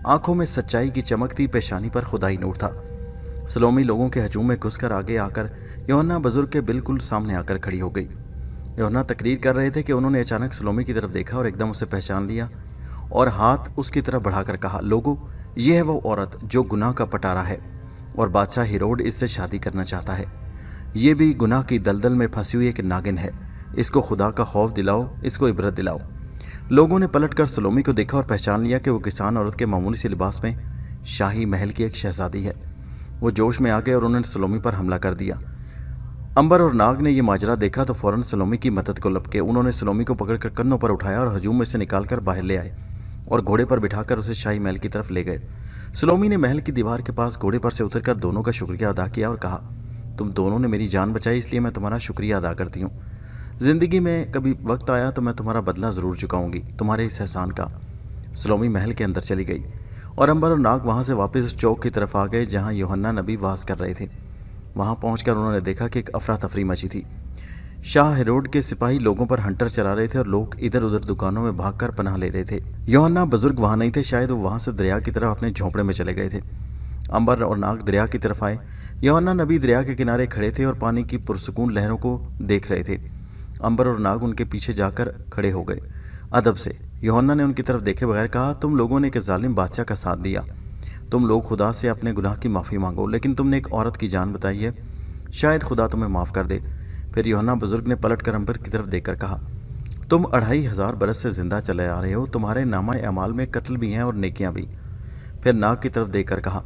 आंखों में सच्चाई की चमक थी, पेशानी पर खुदाई नूर था। सलोमी लोगों के हजूम में घुसकर आगे आकर यूहन्ना बुजुर्ग के बिल्कुल सामने आकर खड़ी हो गई। यूहन्ना तकरीर कर रहे थे कि उन्होंने अचानक सलोमी की तरफ देखा और एकदम उसे पहचान लिया और हाथ उसकी तरफ बढ़ाकर कहा, लोगों, ये है वो औरत जो गुनाह का पटारा है और बादशाह हेरोड इससे शादी करना चाहता है। ये भी गुनाह की दलदल में फंसी हुई एक नागिन है। इसको खुदा का खौफ दिलाओ, इसको इबरत दिलाओ। लोगों ने पलटकर सलोमी को देखा और पहचान लिया कि वो किसान औरत के मामूली से लिबास में शाही महल की एक शहजादी है। वो जोश में आ गए और उन्होंने सलोमी पर हमला कर दिया। अंबर और नाग ने यह माजरा देखा तो फौरन सलोमी की मदद को लपके। उन्होंने सलोमी को पकड़कर कंधों पर उठाया और हजूम में से निकालकर बाहर ले आए और घोड़े पर बिठाकर उसे शाही महल की तरफ ले गए। सलोमी ने महल की दीवार के पास घोड़े पर से उतरकर दोनों का शुक्रिया अदा किया और कहा, तुम दोनों ने मेरी जान बचाई, इसलिए मैं तुम्हारा शुक्रिया अदा करती हूँ। जिंदगी में कभी वक्त आया तो मैं तुम्हारा बदला ज़रूर चुकाऊंगी, तुम्हारे इस एहसान का। सलोमी महल के अंदर चली गई और अंबर और नाग वहाँ से वापस उस चौक की तरफ आ गए जहाँ यूहन्ना नबी वास कर रहे थे। वहाँ पहुँचकर उन्होंने देखा कि एक अफरा तफरी मची थी। शाह हेरोड के सिपाही लोगों पर हंटर चला रहे थे और लोग इधर उधर दुकानों में भागकर पनाह ले रहे थे। यूहन्ना बुजुर्ग वहाँ नहीं थे, शायद वो वहाँ से दरिया की तरफ अपने झोंपड़े में चले गए थे। अंबर और नाग दरिया की तरफ आए। यूहन्ना नबी दरिया के किनारे खड़े थे और पानी की पुरसुकून लहरों को देख रहे थे। अंबर और नाग उनके पीछे जाकर खड़े हो गए। अदब से यूहन्ना ने उनकी तरफ देखे बगैर कहा, तुम लोगों ने एक जालिम बादशाह का साथ दिया। तुम लोग खुदा से अपने गुनाह की माफ़ी मांगो, लेकिन तुमने एक औरत की जान बताई है, शायद खुदा तुम्हें माफ़ कर दे। फिर यूहन्ना बुजुर्ग ने पलट कर अंबर की तरफ देखकर कहा, तुम 2500 बरस से जिंदा चले आ रहे हो, तुम्हारे नामा अमाल में कत्ल भी हैं और नेकियां भी। फिर नाग की तरफ देखकर कहा,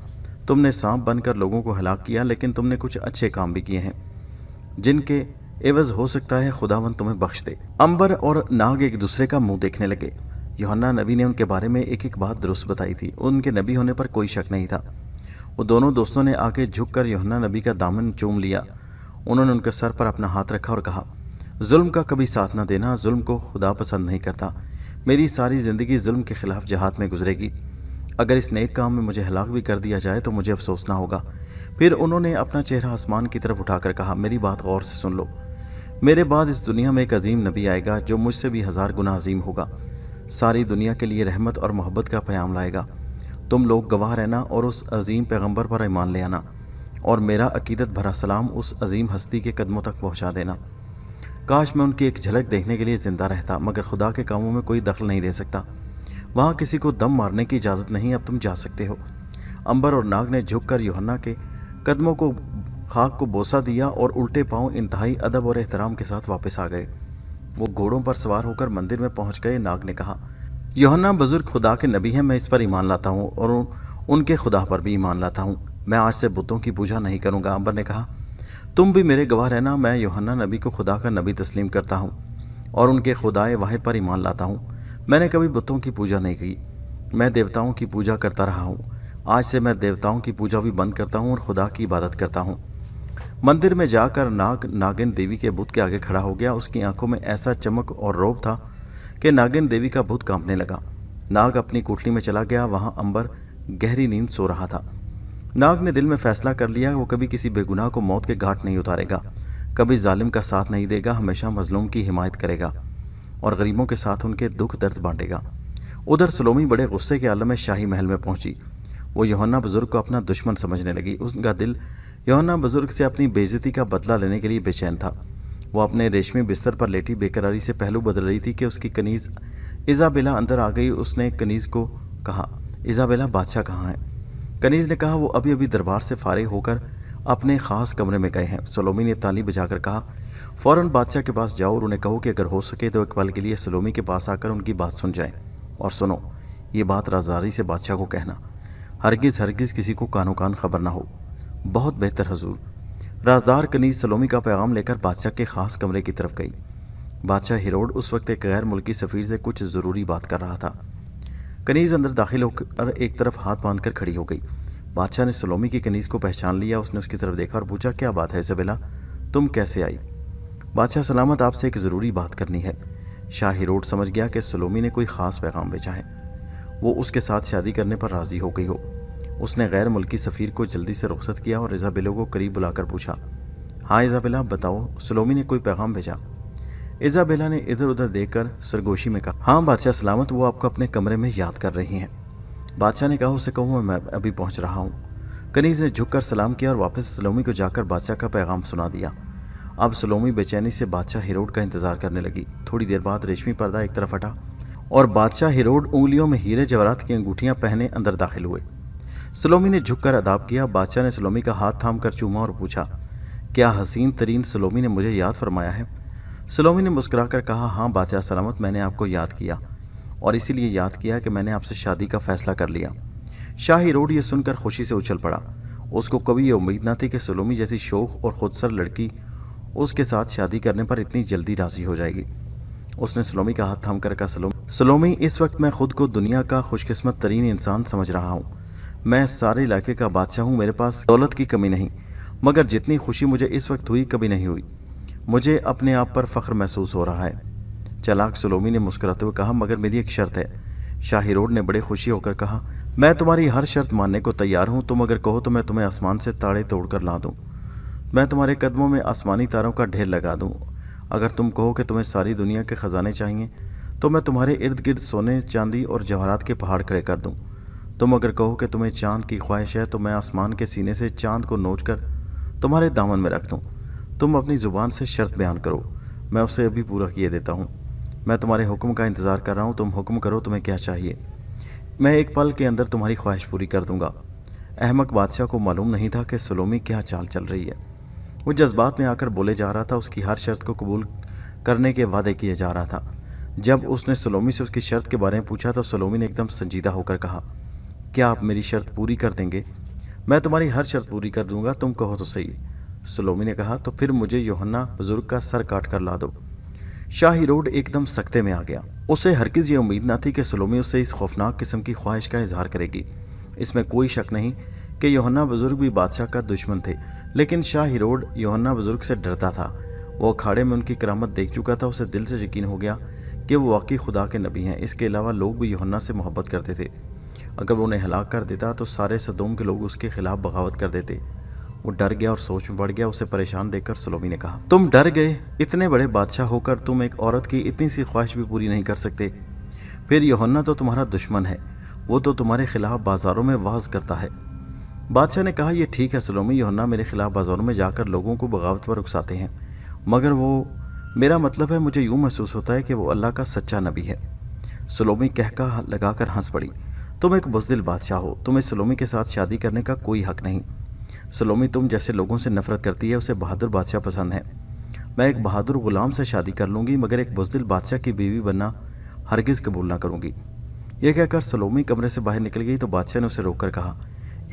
तुमने सांप बनकर लोगों को हलाक किया, लेकिन तुमने कुछ अच्छे काम भी किए हैं जिनके एवज हो सकता है खुदावन तुम्हें बख्श दे। अंबर और नाग एक दूसरे का मुंह देखने लगे। यूहन्ना नबी ने उनके बारे में एक एक बात दुरुस्त बताई थी। उनके नबी होने पर कोई शक नहीं था। वो दोनों दोस्तों ने आके झुककर यूहन्ना नबी का दामन चूम लिया। उन्होंने उनके सर पर अपना हाथ रखा और कहा, जुल्म का कभी साथ न देना, जुल्म को खुदा पसंद नहीं करता। मेरी सारी ज़िंदगी जुल्म के खिलाफ जहाद में गुजरेगी। अगर इस नेक काम में मुझे हलाक भी कर दिया जाए तो मुझे अफसोस ना होगा। फिर उन्होंने अपना चेहरा आसमान की तरफ उठाकर कहा, मेरी बात गौर से सुन लो। मेरे बाद इस दुनिया में एक अजीम नबी आएगा जो मुझसे भी 1000 गुना अजीम होगा। सारी दुनिया के लिए रहमत और मोहब्बत का पैगाम लाएगा। तुम लोग गवाह रहना और उस अजीम पैगंबर पर ईमान ले आना और मेरा अकीदत भरा सलाम उस अजीम हस्ती के कदमों तक पहुंचा देना। काश मैं उनकी एक झलक देखने के लिए ज़िंदा रहता, मगर खुदा के कामों में कोई दखल नहीं दे सकता। वहाँ किसी को दम मारने की इजाज़त नहीं, अब तुम जा सकते हो। अंबर और नाग ने झुककर यूहन्ना के कदमों को खाक को बोसा दिया और उल्टे पांव इंतहाई अदब और एहतराम के साथ वापस आ गए। वो घोड़ों पर सवार होकर मंदिर में पहुंच गए। नाग ने कहा, यूहन्ना बुजुर्ग खुदा के नबी हैं, मैं इस पर ईमान लाता हूँ और उनके खुदा पर भी ईमान लाता हूँ। मैं आज से बुतों की पूजा नहीं करूँगा। अंबर ने कहा, तुम भी मेरे गवाह रहना, मैं यूहन्ना नबी को खुदा का नबी तस्लीम करता हूँ और उनके खुदाए वाहिद पर ईमान लाता हूँ। मैंने कभी बुतों की पूजा नहीं की, मैं देवताओं की पूजा करता रहा हूँ। आज से मैं देवताओं की पूजा भी बंद करता हूँ और खुदा की इबादत करता हूँ। मंदिर में जाकर नाग नागिन देवी के बुत के आगे खड़ा हो गया। उसकी आंखों में ऐसा चमक और रौब था कि नागिन देवी का बुत कांपने लगा। नाग अपनी कोठरी में चला गया। वहाँ अंबर गहरी नींद सो रहा था। नाग ने दिल में फैसला कर लिया, वो कभी किसी बेगुनाह को मौत के घाट नहीं उतारेगा, कभी जालिम का साथ नहीं देगा, हमेशा मजलूम की हिमायत करेगा और गरीबों के साथ उनके दुख दर्द बांटेगा। उधर सलोमी बड़े गुस्से के आलम में शाही महल में पहुंची। वो यूहन्ना बुजुर्ग को अपना दुश्मन समझने लगी। उसका दिल यूहन्ना बुजुर्ग से अपनी बेइज्जती का बदला लेने के लिए बेचैन था। वो अपने रेशमी बिस्तर पर लेटी बेकरारी से पहलू बदल रही थी कि उसकी कनीज़ इज़ाबेला अंदर आ गई। उसने कनीज़ को कहा, इज़ाबेला, बादशाह कहाँ है? कनीज़ ने कहा, वो अभी अभी दरबार से फारिग होकर अपने ख़ास कमरे में गए हैं। सलोमी ने ताली बजाकर कहा, फ़ौरन बादशाह के पास जाओ और उन्हें कहो कि अगर हो सके तो एक पल के लिए सलोमी के पास आकर उनकी बात सुन जाएं। और सुनो, ये बात राज़दारी से बादशाह को कहना, हरगिज़ हरगिज़ किसी को कानो कान खबर ना हो। बहुत बेहतर हजूर। राजदार कनीज़ सलोमी का पैगाम लेकर बादशाह के ख़ास कमरे की तरफ गई। बादशाह हेरोड उस वक्त एक गैर मुल्की सफ़ीर से कुछ ज़रूरी बात कर रहा था। कनीज़ अंदर दाखिल होकर एक तरफ हाथ बांधकर खड़ी हो गई। बादशाह ने सलोमी की कनीज़ को पहचान लिया। उसने उसकी तरफ देखा और पूछा, क्या बात है इज़ाबेला, तुम कैसे आई? बादशाह, सलामत, आपसे एक ज़रूरी बात करनी है। शाह हेरोड समझ गया कि सलोमी ने कोई ख़ास पैगाम भेजा है, वो उसके साथ शादी करने पर राज़ी हो गई हो। उसने गैर मुल्की सफ़ीर को जल्दी से रुखसत किया और इज़ाबेला को करीब बुलाकर पूछा, हाँ इज़ाबेला, बताओ, सलोमी ने कोई पैगाम भेजा? इज़ाबेला ने इधर उधर देखकर सरगोशी में कहा, हाँ बादशाह सलामत, वो आपको अपने कमरे में याद कर रही हैं। बादशाह ने कहा, उसे कहो मैं अभी पहुँच रहा हूँ। कनीज़ ने झुककर सलाम किया और वापस सलोमी को जाकर बादशाह का पैगाम सुना दिया। अब सलोमी बेचैनी से बादशाह हेरोड का इंतजार करने लगी। थोड़ी देर बाद रेशमी पर्दा एक तरफ हटा और बादशाह हेरोड उंगलियों में हीरे जवाहरात की अंगूठियां पहने अंदर दाखिल हुए। सलोमी ने झुककर अदाब किया। बादशाह ने सलोमी का हाथ थाम कर चूमा और पूछा, क्या हसीन तरीन सलोमी ने मुझे याद फरमाया है? सलोमी ने मुस्कुराकर कहा, हाँ बादशाह सलामत, मैंने आपको याद किया और इसीलिए याद किया कि मैंने आपसे शादी का फैसला कर लिया। शाह हेरोड ये सुनकर खुशी से उछल पड़ा। उसको कभी ये उम्मीद न थी कि सलोमी जैसी शौक और खुदसर लड़की उसके साथ शादी करने पर इतनी जल्दी राजी हो जाएगी। उसने सलोमी का हाथ थाम कर कहा, सलोमी, इस वक्त मैं खुद को दुनिया का खुशकिस्मत तरीन इंसान समझ रहा हूँ। मैं सारे इलाके का बादशाह हूँ, मेरे पास दौलत की कमी नहीं, मगर जितनी खुशी मुझे इस वक्त हुई कभी नहीं हुई। मुझे अपने आप पर फख्र महसूस हो रहा है। चालाक सलोमी ने मुस्कुराते हुए कहा, मगर मेरी एक शर्त है। शाह हेरोड ने बड़े खुशी होकर कहा, मैं तुम्हारी हर शर्त मानने को तैयार हूँ। तुम अगर कहो तो मैं तुम्हें आसमान से ताड़े तोड़कर ला दूँ। मैं तुम्हारे कदमों में आसमानी तारों का ढेर लगा दूँ। अगर तुम कहो कि तुम्हें सारी दुनिया के ख़जाने चाहिए तो मैं तुम्हारे इर्द गिर्द सोने, चांदी और जवाहरात के पहाड़ खड़े कर दूँ। तुम अगर कहो कि तुम्हें चाँद की ख्वाहिश है तो मैं आसमान के सीने से चाँद को नोच कर तुम्हारे दामन में रख दूँ। तुम अपनी ज़ुबान से शर्त बयान करो, मैं उसे अभी पूरा किए देता हूँ। मैं तुम्हारे हुक्म का इंतज़ार कर रहा हूँ, तुम हुक्म करो, तुम्हें क्या चाहिए। मैं एक पल के अंदर तुम्हारी ख्वाहिश पूरी कर दूंगा। अहमक बादशाह को मालूम नहीं था कि सलोमी क्या चाल चल रही है। वो जज्बात में आकर बोले जा रहा था, उसकी हर शर्त को कबूल करने के वादे किए जा रहा था। जब उसने सलोमी से उसकी शर्त के बारे में पूछा तो सलोमी ने एकदम संजीदा होकर कहा, क्या आप मेरी शर्त पूरी कर देंगे? मैं तुम्हारी हर शर्त पूरी कर दूंगा, तुम कहो तो सही। सलोमी ने कहा, तो फिर मुझे यूहन्ना बुजुर्ग का सर काट कर ला दो। शाह हेरोड एकदम सख्ते में आ गया। उसे हरगिज़ ये उम्मीद न थी कि सलोमी उससे इस खौफनाक किस्म की ख्वाहिश का इजहार करेगी। इसमें कोई शक नहीं कि यूहन्ना बुजुर्ग भी बादशाह का दुश्मन थे, लेकिन शाह हेरोड यूहन्ना बुजुर्ग से डरता था। वो अखाड़े में उनकी करामत देख चुका था। उसे दिल से यकीन हो गया कि वो वाकई खुदा के नबी हैं। इसके अलावा लोग भी यूहन्ना से मोहब्बत करते थे। अगर वो उन्हें हलाक कर देता तो सारे सदोम के लोग उसके खिलाफ बगावत कर देते। वो डर गया और सोच में पड़ गया। उसे परेशान देखकर सलोमी ने कहा, तुम डर गए? इतने बड़े बादशाह होकर तुम एक औरत की इतनी सी ख्वाहिश भी पूरी नहीं कर सकते? फिर यूहन्ना तो तुम्हारा दुश्मन है, वो तो तुम्हारे खिलाफ बाजारों में वाज करता है। बादशाह ने कहा, यह ठीक है सलोमी, यूहन्ना मेरे खिलाफ बाजारों में जाकर लोगों को बगावत पर उकसाते हैं, मगर वो, मेरा मतलब है, मुझे यूँ महसूस होता है कि वो अल्लाह का सच्चा नबी है। सलोमी कहका लगाकर हंस पड़ी, तुम एक बुज़दिल बादशाह हो, तुम्हें सलोमी के साथ शादी करने का कोई हक नहीं। सलोमी तुम जैसे लोगों से नफरत करती है, उसे बहादुर बादशाह पसंद है। मैं एक बहादुर गुलाम से शादी कर लूँगी, मगर एक बुज़दिल बादशाह की बीवी बनना हरगिज़ कबूल ना करूँगी। यह कहकर सलोमी कमरे से बाहर निकल गई तो बादशाह ने उसे रोककर कहा,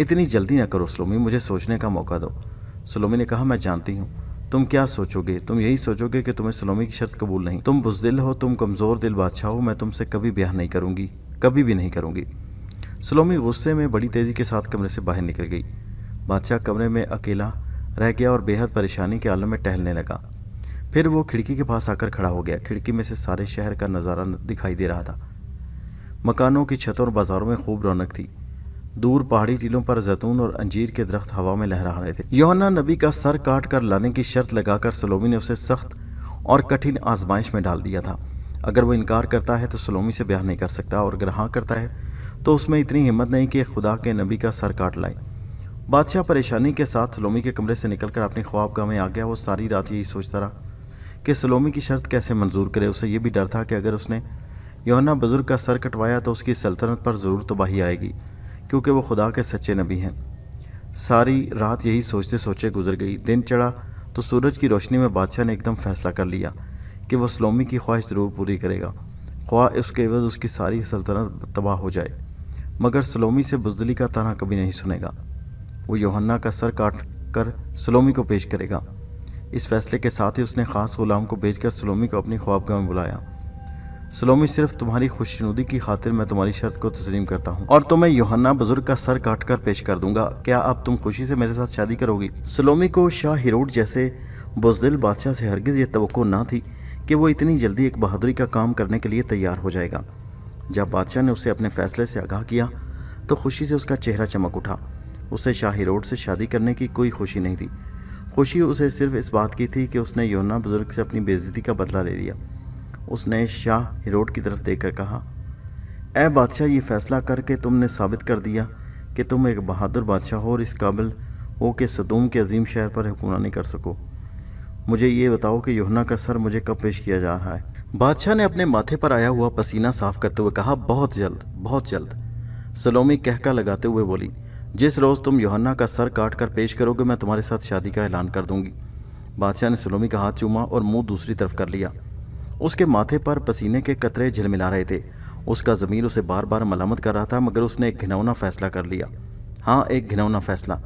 इतनी जल्दी ना करो सलोमी, मुझे सोचने का मौका दो। सलोमी ने कहा, मैं जानती हूँ तुम क्या सोचोगे। तुम यही सोचोगे कि तुम्हें सलोमी की शर्त कबूल नहीं। तुम बुज़दिल हो, तुम कमज़ोर दिल बादशाह हो। मैं तुमसे कभी ब्याह नहीं करूँगी, कभी भी नहीं करूँगी। सलोमी गुस्से में बड़ी तेज़ी के साथ कमरे से बाहर निकल गई। बादशाह कमरे में अकेला रह गया और बेहद परेशानी के आलम में टहलने लगा। फिर वो खिड़की के पास आकर खड़ा हो गया। खिड़की में से सारे शहर का नज़ारा दिखाई दे रहा था। मकानों की छतों और बाज़ारों में खूब रौनक थी। दूर पहाड़ी टीलों पर जैतून और अंजीर के दरख्त हवा में लहरा रहे थे। यूहन्ना नबी का सर काट कर लाने की शर्त लगाकर सलोमी ने उसे सख्त और कठिन आजमाइश में डाल दिया था। अगर वो इनकार करता है तो सलोमी से ब्याह नहीं कर सकता, और अगर हाँ करता है तो उसमें इतनी हिम्मत नहीं कि खुदा के नबी का सर काट लाए। बादशाह परेशानी के साथ सलोमी के कमरे से निकलकर अपनी ख्वाबगाह में आ गया। वो सारी रात यही सोचता रहा कि सलोमी की शर्त कैसे मंजूर करे। उसे ये भी डर था कि अगर उसने यूहन्ना बुजुर्ग का सर कटवाया तो उसकी सल्तनत पर ज़रूर तबाही आएगी, क्योंकि वो खुदा के सच्चे नबी हैं। सारी रात यही सोचते सोचते गुजर गई। दिन चढ़ा तो सूरज की रोशनी में बादशाह ने एकदम फैसला कर लिया कि वो सलोमी की ख्वाहिश ज़रूर पूरी करेगा, ख्वाह उसके एवज़ उसकी सारी सल्तनत तबाह हो जाए, मगर सलोमी से बुज़दिली का ताना कभी नहीं सुनेगा। वो यूहन्ना का सर काट कर सलोमी को पेश करेगा। इस फैसले के साथ ही उसने ख़ास गुलाम को भेजकर सलोमी को अपनी ख्वाबगाह में बुलाया। सलोमी, सिर्फ तुम्हारी खुशनुदी की खातिर मैं तुम्हारी शर्त को तस्लीम करता हूँ और तुम्हें यूहन्ना बुजुर्ग का सर काट कर पेश कर दूंगा। क्या अब तुम खुशी से मेरे साथ शादी करोगी? सलोमी को शाह हेरोड जैसे बुज़दिल बादशाह से हरगिज़ ये तवक्को ना थी कि वो इतनी जल्दी एक बहादुरी का काम करने के लिए तैयार हो जाएगा। जब बादशाह ने उसे अपने फैसले से आगाह किया तो खुशी से उसका चेहरा चमक उठा। उसे शाह हेरोड से शादी करने की कोई खुशी नहीं थी। खुशी उसे सिर्फ इस बात की थी कि उसने यूहन्ना बुजुर्ग से अपनी बेइज्जती का बदला ले लिया। उसने शाह हेरोड की तरफ देखकर कहा, ऐ बादशाह, ये फ़ैसला करके तुमने साबित कर दिया कि तुम एक बहादुर बादशाह हो और इस काबिल हो कि सदोम के अजीम शहर पर हुक्मरानी कर सको। मुझे ये बताओ कि यूहन्ना का सर मुझे कब पेश किया जा रहा है। बादशाह ने अपने माथे पर आया हुआ पसीना साफ करते हुए कहा, बहुत जल्द, बहुत जल्द। सलोमी कहका लगाते हुए बोली, जिस रोज़ तुम यूहन्ना का सर काट कर पेश करोगे मैं तुम्हारे साथ शादी का ऐलान कर दूंगी। बादशाह ने सलोमी का हाथ चूमा और मुंह दूसरी तरफ कर लिया। उसके माथे पर पसीने के कतरे झिलमिला रहे थे। उसका ज़मीर उसे बार बार मलामत कर रहा था, मगर उसने एक घिनौना फैसला कर लिया। हाँ, एक घिनौना फैसला,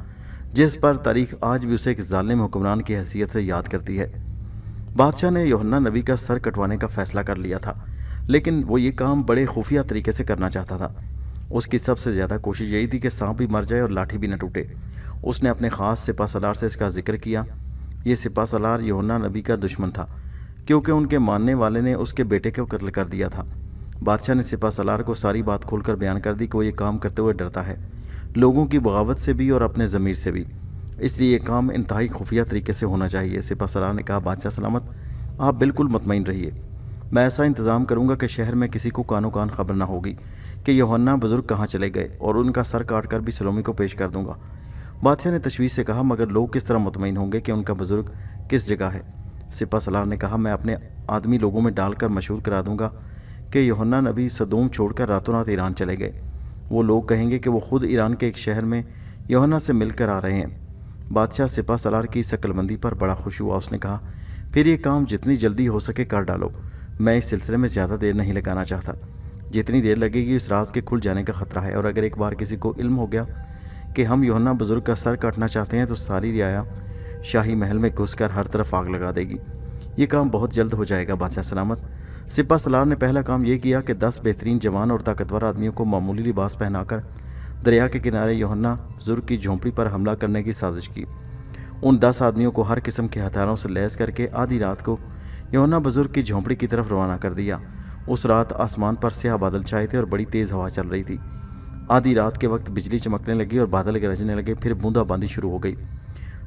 जिस पर तारीख आज भी उसे एक जालिम हुक्मरान की हैसियत से याद करती है। बादशाह ने यूहन्ना नबी का सर कटवाने का फैसला कर लिया था, लेकिन वो ये काम बड़े खुफिया तरीके से करना चाहता था। उसकी सबसे ज़्यादा कोशिश यही थी कि सांप भी मर जाए और लाठी भी न टूटे। उसने अपने ख़ास सिपा सलार से इसका जिक्र किया। ये सिपा सलार यूहन्ना नबी का दुश्मन था, क्योंकि उनके मानने वाले ने उसके बेटे को कत्ल कर दिया था। बादशाह ने सिपा सलार को सारी बात खोलकर बयान कर दी कि वो ये काम करते हुए डरता है, लोगों की बगावत से भी और अपने ज़मीर से भी, इसलिए ये काम इंतहाई खुफिया तरीके से होना चाहिए। सिपा सलार ने कहा, बादशाह सलामत, आप बिल्कुल मुतमईन रहिए। मैं ऐसा इंतज़ाम करूँगा कि शहर में किसी को कानो कान खबर ना होगी कि यूहन्ना बुज़ुर्ग कहाँ चले गए, और उनका सर काट कर भी सलोमी को पेश कर दूँगा। बादशाह ने तशवीश से कहा, मगर लोग किस तरह मुतमईन होंगे कि उनका बुज़ुर्ग किस जगह है। सिपा सलार ने कहा, मैं अपने आदमी लोगों में डालकर मशहूर करा दूँगा कि यूहन्ना नबी सदूम छोड़कर रातों रात ईरान चले गए। वो लोग कहेंगे कि वो खुद ईरान के एक शहर में यूहन्ना से मिलकर आ रहे हैं। बादशाह सिपा सलार की इस अक्लमंदी पर बड़ा खुश हुआ। उसने कहा, फिर ये काम जितनी जल्दी हो सके कर डालो। मैं इस सिलसिले में ज़्यादा देर नहीं लगाना चाहता। जितनी देर लगेगी इस राज के खुल जाने का ख़तरा है, और अगर एक बार किसी को इल्म हो गया कि हम यूहन्ना बुज़ुर्ग का सर काटना चाहते हैं तो सारी रियाया शाही महल में घुसकर हर तरफ आग लगा देगी। ये काम बहुत जल्द हो जाएगा बादशाह सलामत। सिपा सलार ने पहला काम ये किया कि 10 बेहतरीन जवान और ताकतवर आदमियों को मामूली लिबास पहनाकर दरिया के किनारे यूहन्ना बुज़ुर्ग की झोंपड़ी पर हमला करने की साजिश की। उन 10 आदमियों को हर किस्म के हथियारों से लैस करके आधी रात को यूहन्ना बुज़ुर्ग की झोंपड़ी की तरफ रवाना कर दिया। उस रात आसमान पर स्याह बादल छाए थे और बड़ी तेज़ हवा चल रही थी। आधी रात के वक्त बिजली चमकने लगी और बादल गरजने लगे, फिर बूंदाबांदी शुरू हो गई।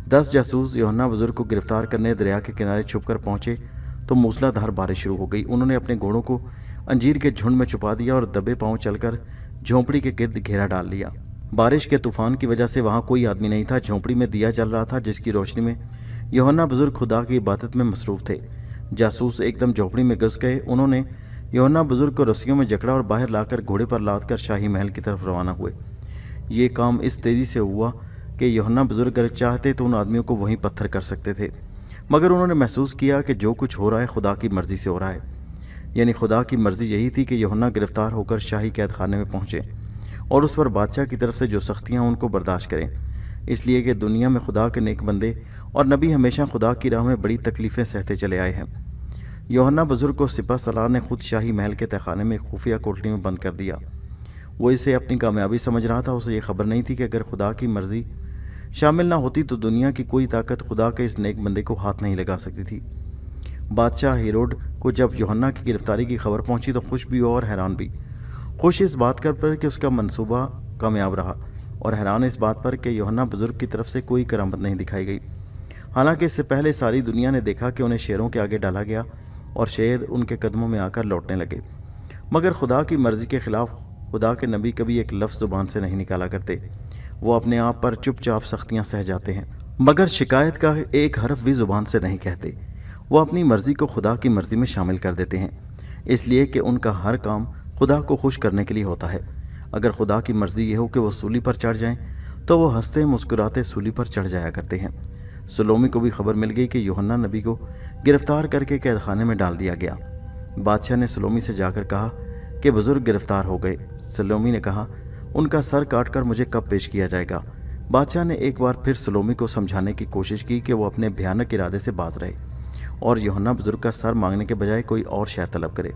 10 जासूस यूहन्ना बुज़ुर्ग को गिरफ्तार करने दरिया के किनारे छुपकर पहुंचे तो मूसलाधार बारिश शुरू हो गई। उन्होंने अपने घोड़ों को अंजीर के झुंड में छुपा दिया और दबे पांव चलकर झोंपड़ी के गिर्द घेरा डाल लिया। बारिश के तूफान की वजह से वहां कोई आदमी नहीं था। झोंपड़ी में दिया जल रहा था, जिसकी रोशनी में यूहन्ना बुज़ुर्ग खुदा की इबादत में मसरूफ़ थे। जासूस एकदम झोंपड़ी में घुस गए। उन्होंने यूहन्ना बुज़ुर्ग को रस्सियों में जकड़ा और बाहर लाकर घोड़े पर लाद कर शाही महल की तरफ रवाना हुए। ये काम इस तेज़ी से हुआ कि यूहन्ना बुज़ुर्ग अगर चाहते तो उन आदमियों को वहीं पत्थर कर सकते थे, मगर उन्होंने महसूस किया कि जो कुछ हो रहा है खुदा की मर्ज़ी से हो रहा है। यानी खुदा की मर्ज़ी यही थी कि यूहन्ना गिरफ्तार होकर शाही कैद खाने में पहुँचे और उस पर बादशाह की तरफ से जो सख्तियाँ उनको बर्दाश्त करें, इसलिए कि दुनिया में खुदा के नेक बंदे और नबी हमेशा खुदा की राह में बड़ी तकलीफ़ें सहते चले आए हैं। यूहन्ना बुज़ुर्ग को सिपा सलार ने खुद शाही महल के तहखाने में खुफिया कोठरी में बंद कर दिया। वो इसे अपनी कामयाबी समझ रहा था। उसे ये खबर नहीं थी कि अगर खुदा की मर्ज़ी शामिल ना होती तो दुनिया की कोई ताकत खुदा के इस नेक बंदे को हाथ नहीं लगा सकती थी। बादशाह हेरोड को जब यूहन्ना की गिरफ्तारी की खबर पहुंची तो खुश भी हुआ और हैरान भी। खुश इस बात पर कि उसका मंसूबा कामयाब रहा, और हैरान इस बात पर कि यूहन्ना बुज़ुर्ग की तरफ से कोई करामत नहीं दिखाई गई। हालांकि इससे पहले सारी दुनिया ने देखा कि उन्हें शेरों के आगे डाला गया और शेर उनके कदमों में आकर लौटने लगे, मगर खुदा की मर्ज़ी के ख़िलाफ़ खुदा के नबी कभी एक लफ्ज़ ज़ुबान से नहीं निकाला करते। वो अपने आप पर चुपचाप सख्तियाँ सह जाते हैं, मगर शिकायत का एक हर्फ भी ज़ुबान से नहीं कहते। वो अपनी मर्ज़ी को खुदा की मर्ज़ी में शामिल कर देते हैं, इसलिए कि उनका हर काम खुदा को खुश करने के लिए होता है। अगर खुदा की मर्ज़ी ये हो कि वो सूली पर चढ़ जाएं, तो वो हंसते मुस्कुराते सूली पर चढ़ जाया करते हैं। सलोमी को भी खबर मिल गई कि यूहन्ना नबी को गिरफ्तार करके कैद खाने में डाल दिया गया। बादशाह ने सलोमी से जाकर कहा कि बुज़ुर्ग गिरफ्तार हो गए। सलोमी ने कहा, उनका सर काट कर मुझे कब पेश किया जाएगा। बादशाह ने एक बार फिर सलोमी को समझाने की कोशिश की कि वो अपने भयानक इरादे से बाज रहे और यूहन्ना बुज़ुर्ग का सर मांगने के बजाय कोई और शय तलब करे।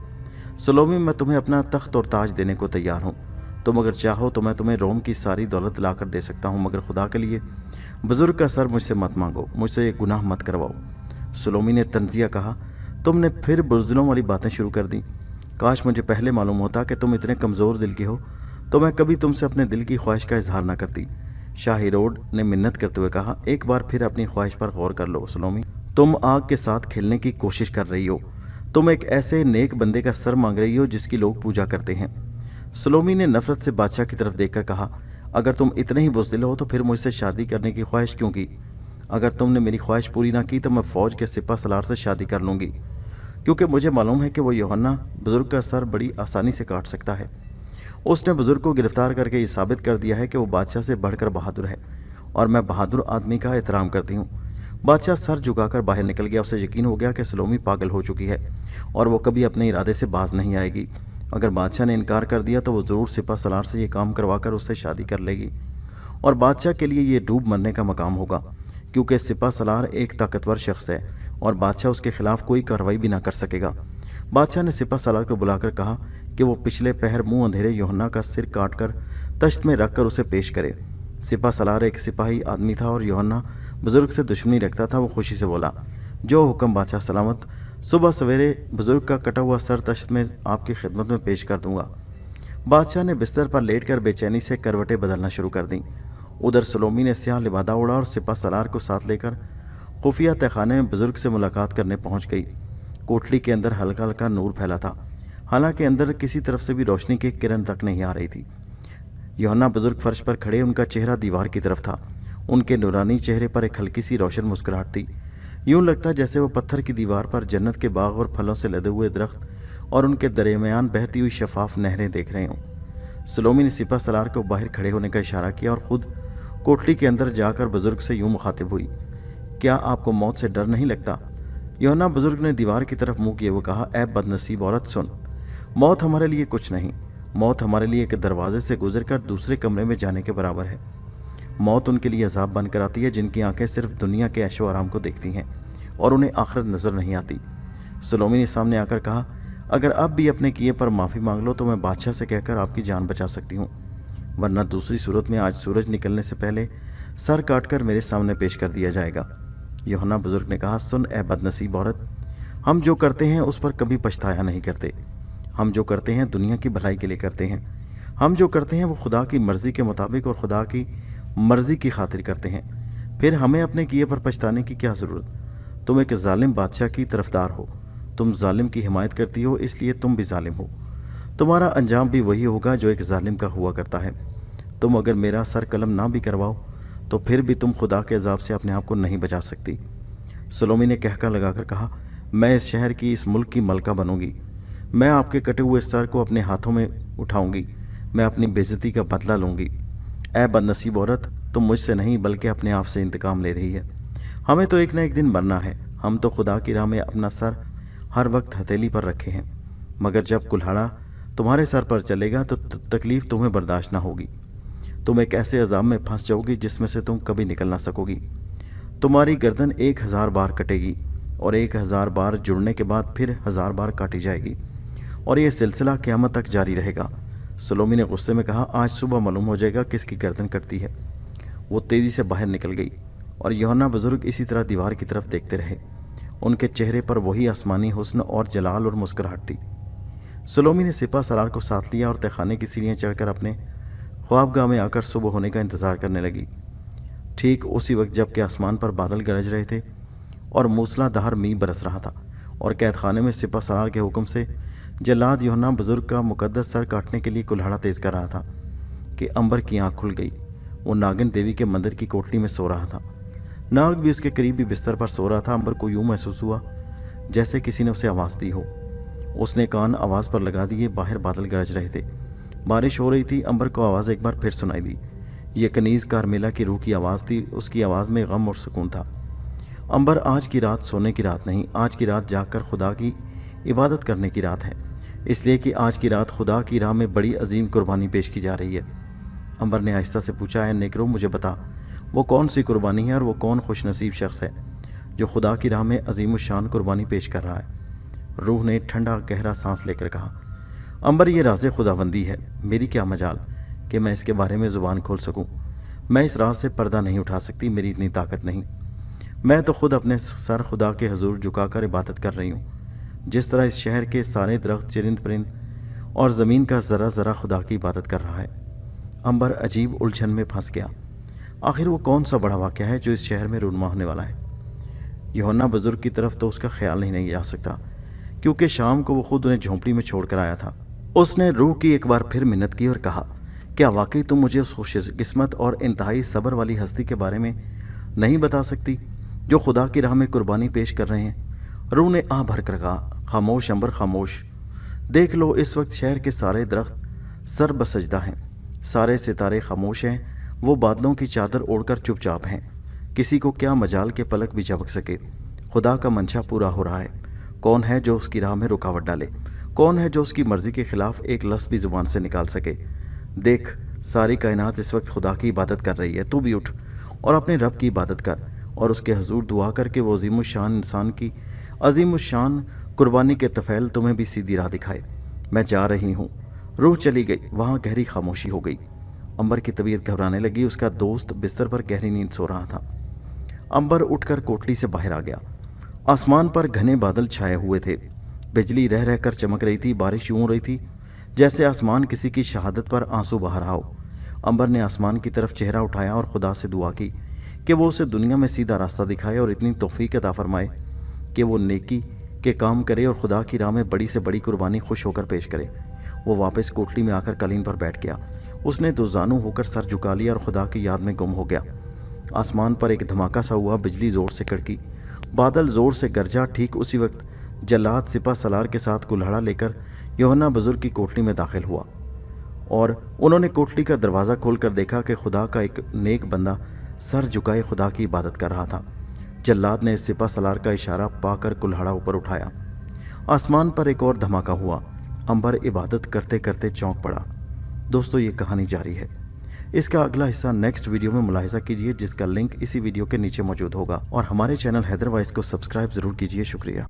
सलोमी, मैं तुम्हें अपना तख्त और ताज देने को तैयार हूँ। तुम अगर चाहो तो मैं तुम्हें रोम की सारी दौलत ला कर दे सकता हूँ, मगर खुदा के लिए बुज़ुर्ग का सर मुझसे मत मांगो, मुझसे ये गुनाह मत करवाओ। सलोमी ने तंजिया कहा, तुमने फिर बुज़दिलों वाली बातें शुरू कर दी। काश मुझे पहले मालूम होता कि तुम इतने कमज़ोर दिल के हो, तो मैं कभी तुमसे अपने दिल की ख्वाहिश का इजहार ना करती। शाह हेरोड ने मिन्नत करते हुए कहा, एक बार फिर अपनी ख्वाहिश पर गौर कर लो सलोमी। तुम आग के साथ खेलने की कोशिश कर रही हो। तुम एक ऐसे नेक बंदे का सर मांग रही हो जिसकी लोग पूजा करते हैं। सलोमी ने नफरत से बादशाह की तरफ देखकर कहा, अगर तुम इतने ही बुज़दिल हो तो फिर मुझसे शादी करने की ख्वाहिश क्यों की? अगर तुमने मेरी ख्वाहिश पूरी ना की तो मैं फ़ौज के सिपा सलार से शादी कर लूँगी, क्योंकि मुझे मालूम है कि वो यूहन्ना बुज़ुर्ग का सर बड़ी आसानी से काट सकता है। उसने बुज़ुर्ग को गिरफ्तार करके ये साबित कर दिया है कि वो बादशाह से बढ़कर बहादुर है, और मैं बहादुर आदमी का एहतराम करती हूँ। बादशाह सर झुकाकर बाहर निकल गया। उसे यकीन हो गया कि सलोमी पागल हो चुकी है और वो कभी अपने इरादे से बाज नहीं आएगी। अगर बादशाह ने इनकार कर दिया तो वो ज़रूर सिपा सलार से ये काम करवाकर उससे शादी कर लेगी, और बादशाह के लिए ये डूब मरने का मकाम होगा, क्योंकि सिपा सलार एक ताकतवर शख्स है और बादशाह उसके खिलाफ कोई कार्रवाई भी ना कर सकेगा। बादशाह ने सिपा सलार को बुलाकर कहा कि वो पिछले पहर मुंह अंधेरे यूहन्ना का सिर काटकर तश्त में रखकर उसे पेश करे। सिपा सलार एक सिपाही आदमी था और यूहन्ना बुज़ुर्ग से दुश्मनी रखता था। वो खुशी से बोला, जो हुक्म बादशाह सलामत। सुबह सवेरे बुज़ुर्ग का कटा हुआ सर तश्त में आपकी खिदमत में पेश कर दूंगा। बादशाह ने बिस्तर पर लेटकर बेचैनी से करवटें बदलना शुरू कर दी। उधर सलोमी ने स्याह लिबादा उड़ा और सिपा सलार को साथ लेकर खुफिया तहखाने में बुज़ुर्ग से मुलाकात करने पहुंच गई। कोठली के अंदर हल्का हल्का नूर फैला था, हालांकि अंदर किसी तरफ से भी रोशनी की किरण तक नहीं आ रही थी। यूहन्ना बुज़ुर्ग फर्श पर खड़े, उनका चेहरा दीवार की तरफ था। उनके नूरानी चेहरे पर एक हल्की सी रोशन मुस्कुराहट थी। यूं लगता जैसे वो पत्थर की दीवार पर जन्नत के बाग और फलों से लदे हुए दरख्त और उनके दरमियान बहती हुई शफाफ नहरें देख रहे हों। सलोमी ने सिपा सलार को बाहर खड़े होने का इशारा किया और ख़ुद कोठली के अंदर जाकर बुज़ुर्ग से यूं मुखातिब हुई, क्या आपको मौत से डर नहीं लगता? यूहन्ना बुज़ुर्ग ने दीवार की तरफ मुँह किए वो कहा, ऐ बदनसीब औरत सुन, मौत हमारे लिए कुछ नहीं। मौत हमारे लिए एक दरवाजे से गुजरकर दूसरे कमरे में जाने के बराबर है। मौत उनके लिए अजाब बनकर आती है जिनकी आंखें सिर्फ दुनिया के ऐशो आराम को देखती हैं और उन्हें आखिरत नज़र नहीं आती। सलोमी ने सामने आकर कहा, अगर अब भी अपने किए पर माफ़ी मांग लो तो मैं बादशाह से कहकर आपकी जान बचा सकती हूँ, वरना दूसरी सूरत में आज सूरज निकलने से पहले सर काटकर मेरे सामने पेश कर दिया जाएगा। यूहन्ना बुज़ुर्ग ने कहा, सुन ए बदनसीब औरत, हम जो करते हैं उस पर कभी पछताया नहीं करते। हम जो करते हैं दुनिया की भलाई के लिए करते हैं। हम जो करते हैं वो खुदा की मर्ज़ी के मुताबिक और खुदा की मर्ज़ी की खातिर करते हैं। फिर हमें अपने किए पर पछताने की क्या ज़रूरत? तुम एक जालिम बादशाह की तरफदार हो, तुम जालिम की हिमायत करती हो, इसलिए तुम भी जालिम हो। तुम्हारा अंजाम भी वही होगा जो एक जालिम का हुआ करता है। तुम अगर मेरा सर कलम ना भी करवाओ तो फिर भी तुम खुदा के अजाब से अपने आप को नहीं बचा सकती। सलोमी ने कहका लगाकर कहा, मैं इस शहर की, इस मुल्क की मलका बनूंगी। मैं आपके कटे हुए सर को अपने हाथों में उठाऊंगी। मैं अपनी बेइज्जती का बदला लूँगी। ऐ बदनसीब औरत, तुम मुझसे नहीं बल्कि अपने आप से इंतकाम ले रही है। हमें तो एक न एक दिन मरना है। हम तो खुदा की राह में अपना सर हर वक्त हथेली पर रखे हैं, मगर जब कुल्हाड़ा तुम्हारे सर पर चलेगा तो तकलीफ़ तुम्हें बर्दाश्त ना होगी। तुम एक ऐसे अजाब में फंस जाओगी जिसमें से तुम कभी निकल ना सकोगी। तुम्हारी गर्दन 1000 बार कटेगी और 1000 बार जुड़ने के बाद फिर 1000 बार काटी जाएगी, और यह सिलसिला क़यामत तक जारी रहेगा। सलोमी ने गुस्से में कहा, आज सुबह मालूम हो जाएगा किसकी गर्दन कटती है। वो तेज़ी से बाहर निकल गई और यूहन्ना बुज़ुर्ग इसी तरह दीवार की तरफ देखते रहे। उनके चेहरे पर वही आसमानी हुस्न और जलाल और मुस्कुराहट थी। सलोमी ने सिपा सलार को साथ लिया और तहखाने की सीढ़ियाँ चढ़कर अपने ख्वाबगाह में आकर सुबह होने का इंतज़ार करने लगी। ठीक उसी वक्त जबकि आसमान पर बादल गरज रहे थे और मूसलाधार मींह बरस रहा था और कैद खाने में सिपा सलार के हुक्म से जल्लाद यूहन्ना बुज़ुर्ग का मुकद्दस सर काटने के लिए कुल्हाड़ा तेज़ कर रहा था कि अंबर की आँख खुल गई। वो नागिन देवी के मंदिर की कोठली में सो रहा था। नाग भी उसके करीब भी बिस्तर पर सो रहा था। अंबर को यूँ महसूस हुआ जैसे किसी ने उसे आवाज़ दी हो। उसने कान आवाज़ पर लगा दिए। बाहर बादल गरज रहे थे, बारिश हो रही थी। अंबर को आवाज़ एक बार फिर सुनाई दी। ये कनीज़ कारमेला की रूह की आवाज़ थी। उसकी आवाज़ में गम और सुकून था। अंबर, आज की रात सोने की रात नहीं, आज की रात जाकर खुदा की इबादत करने की रात है, इसलिए कि आज की रात खुदा की राह में बड़ी अजीम कुर्बानी पेश की जा रही है। अंबर ने आहिस्ता से पूछा, है नेकरो, मुझे बता वो कौन सी कुर्बानी है और वो कौन खुशनसीब शख्स है जो खुदा की राह में अजीम शान कुर्बानी पेश कर रहा है। रूह ने ठंडा गहरा सांस लेकर कहा, अंबर, ये राज़ खुदाबंदी है। मेरी क्या मजाल कि मैं इसके बारे में ज़ुबान खोल सकूं। मैं इस राज से पर्दा नहीं उठा सकती, मेरी इतनी ताकत नहीं। मैं तो खुद अपने सर खुदा के हजूर झुकाकर इबादत कर रही हूँ, जिस तरह इस शहर के सारे दरख्त, चरिंद परिंद और ज़मीन का ज़रा ज़रा खुदा की इबादत कर रहा है। अंबर अजीब उलझन में फंस गया। आखिर वो कौन सा बड़ा वाक़या है जो इस शहर में रूनुमा होने वाला है। यूहन्ना बुज़ुर्ग की तरफ तो उसका ख्याल नहीं जा सकता, क्योंकि शाम को वो खुद उन्हें झोंपड़ी में छोड़ कर आया था। उसने रूह की एक बार फिर मिन्नत की और कहा, क्या वाकई तुम मुझे उस खुशकिस्मत और इंतहाई सब्र वाली हस्ती के बारे में नहीं बता सकती, जो खुदा की राह में कुर्बानी पेश कर रहे हैं। रूह ने आह भर कर कहा, खामोश अंबर खामोश। देख लो, इस वक्त शहर के सारे दरख्त सर बसजदा हैं, सारे सितारे खामोश हैं, वो बादलों की चादर ओढ़कर चुपचाप हैं। किसी को क्या मजाल के पलक भी झपक सके। खुदा का मंशा पूरा हो रहा है। कौन है जो उसकी राह में रुकावट डाले? कौन है जो उसकी मर्जी के खिलाफ एक लफ्ज़ भी ज़ुबान से निकाल सके? देख, सारी कायनात इस वक्त खुदा की इबादत कर रही है। तू भी उठ और अपने रब की इबादत कर और उसके हजूर दुआ कर के वो अज़ीमुश्शान इंसान की अज़ीमुश्शान कुर्बानी के तफ़ैल तुम्हें भी सीधी राह दिखाए। मैं जा रही हूँ। रूह चली गई। वहाँ गहरी खामोशी हो गई। अंबर की तबीयत घबराने लगी। उसका दोस्त बिस्तर पर गहरी नींद सो रहा था। अंबर उठकर कोठरी से बाहर आ गया। आसमान पर घने बादल छाए हुए थे। बिजली रह रह कर चमक रही थी। बारिश यूं हो रही थी जैसे आसमान किसी की शहादत पर आंसू बहा रहा हो। अंबर ने आसमान की तरफ चेहरा उठाया और खुदा से दुआ की कि वो उसे दुनिया में सीधा रास्ता दिखाए और इतनी तौफीक अता फरमाए कि वो नेकी के काम करे और खुदा की राह में बड़ी से बड़ी कुर्बानी खुश होकर पेश करे। वो वापस कोठरी में आकर कालीन पर बैठ गया। उसने दोजानू होकर सर झुका लिया और खुदा की याद में गुम हो गया। आसमान पर एक धमाका सा हुआ। बिजली ज़ोर से कड़की, बादल ज़ोर से गरजा। ठीक उसी वक्त जल्लाद सिपा सलार के साथ कुल्हाड़ा लेकर यूहन्ना बुजुर्ग की कोठरी में दाखिल हुआ और उन्होंने कोठरी का दरवाज़ा खोलकर देखा कि खुदा का एक नेक बंदा सर झुकाए खुदा की इबादत कर रहा था। जल्लाद ने सिपा सलार का इशारा पाकर कुल्हाड़ा ऊपर उठाया। आसमान पर एक और धमाका हुआ। अंबर इबादत करते करते चौंक पड़ा। दोस्तों, ये कहानी जारी है। इसका अगला हिस्सा नेक्स्ट वीडियो में मुलाहिजा कीजिए, जिसका लिंक इसी वीडियो के नीचे मौजूद होगा। और हमारे चैनल हैदर वॉइस को सब्सक्राइब ज़रूर कीजिए। शुक्रिया।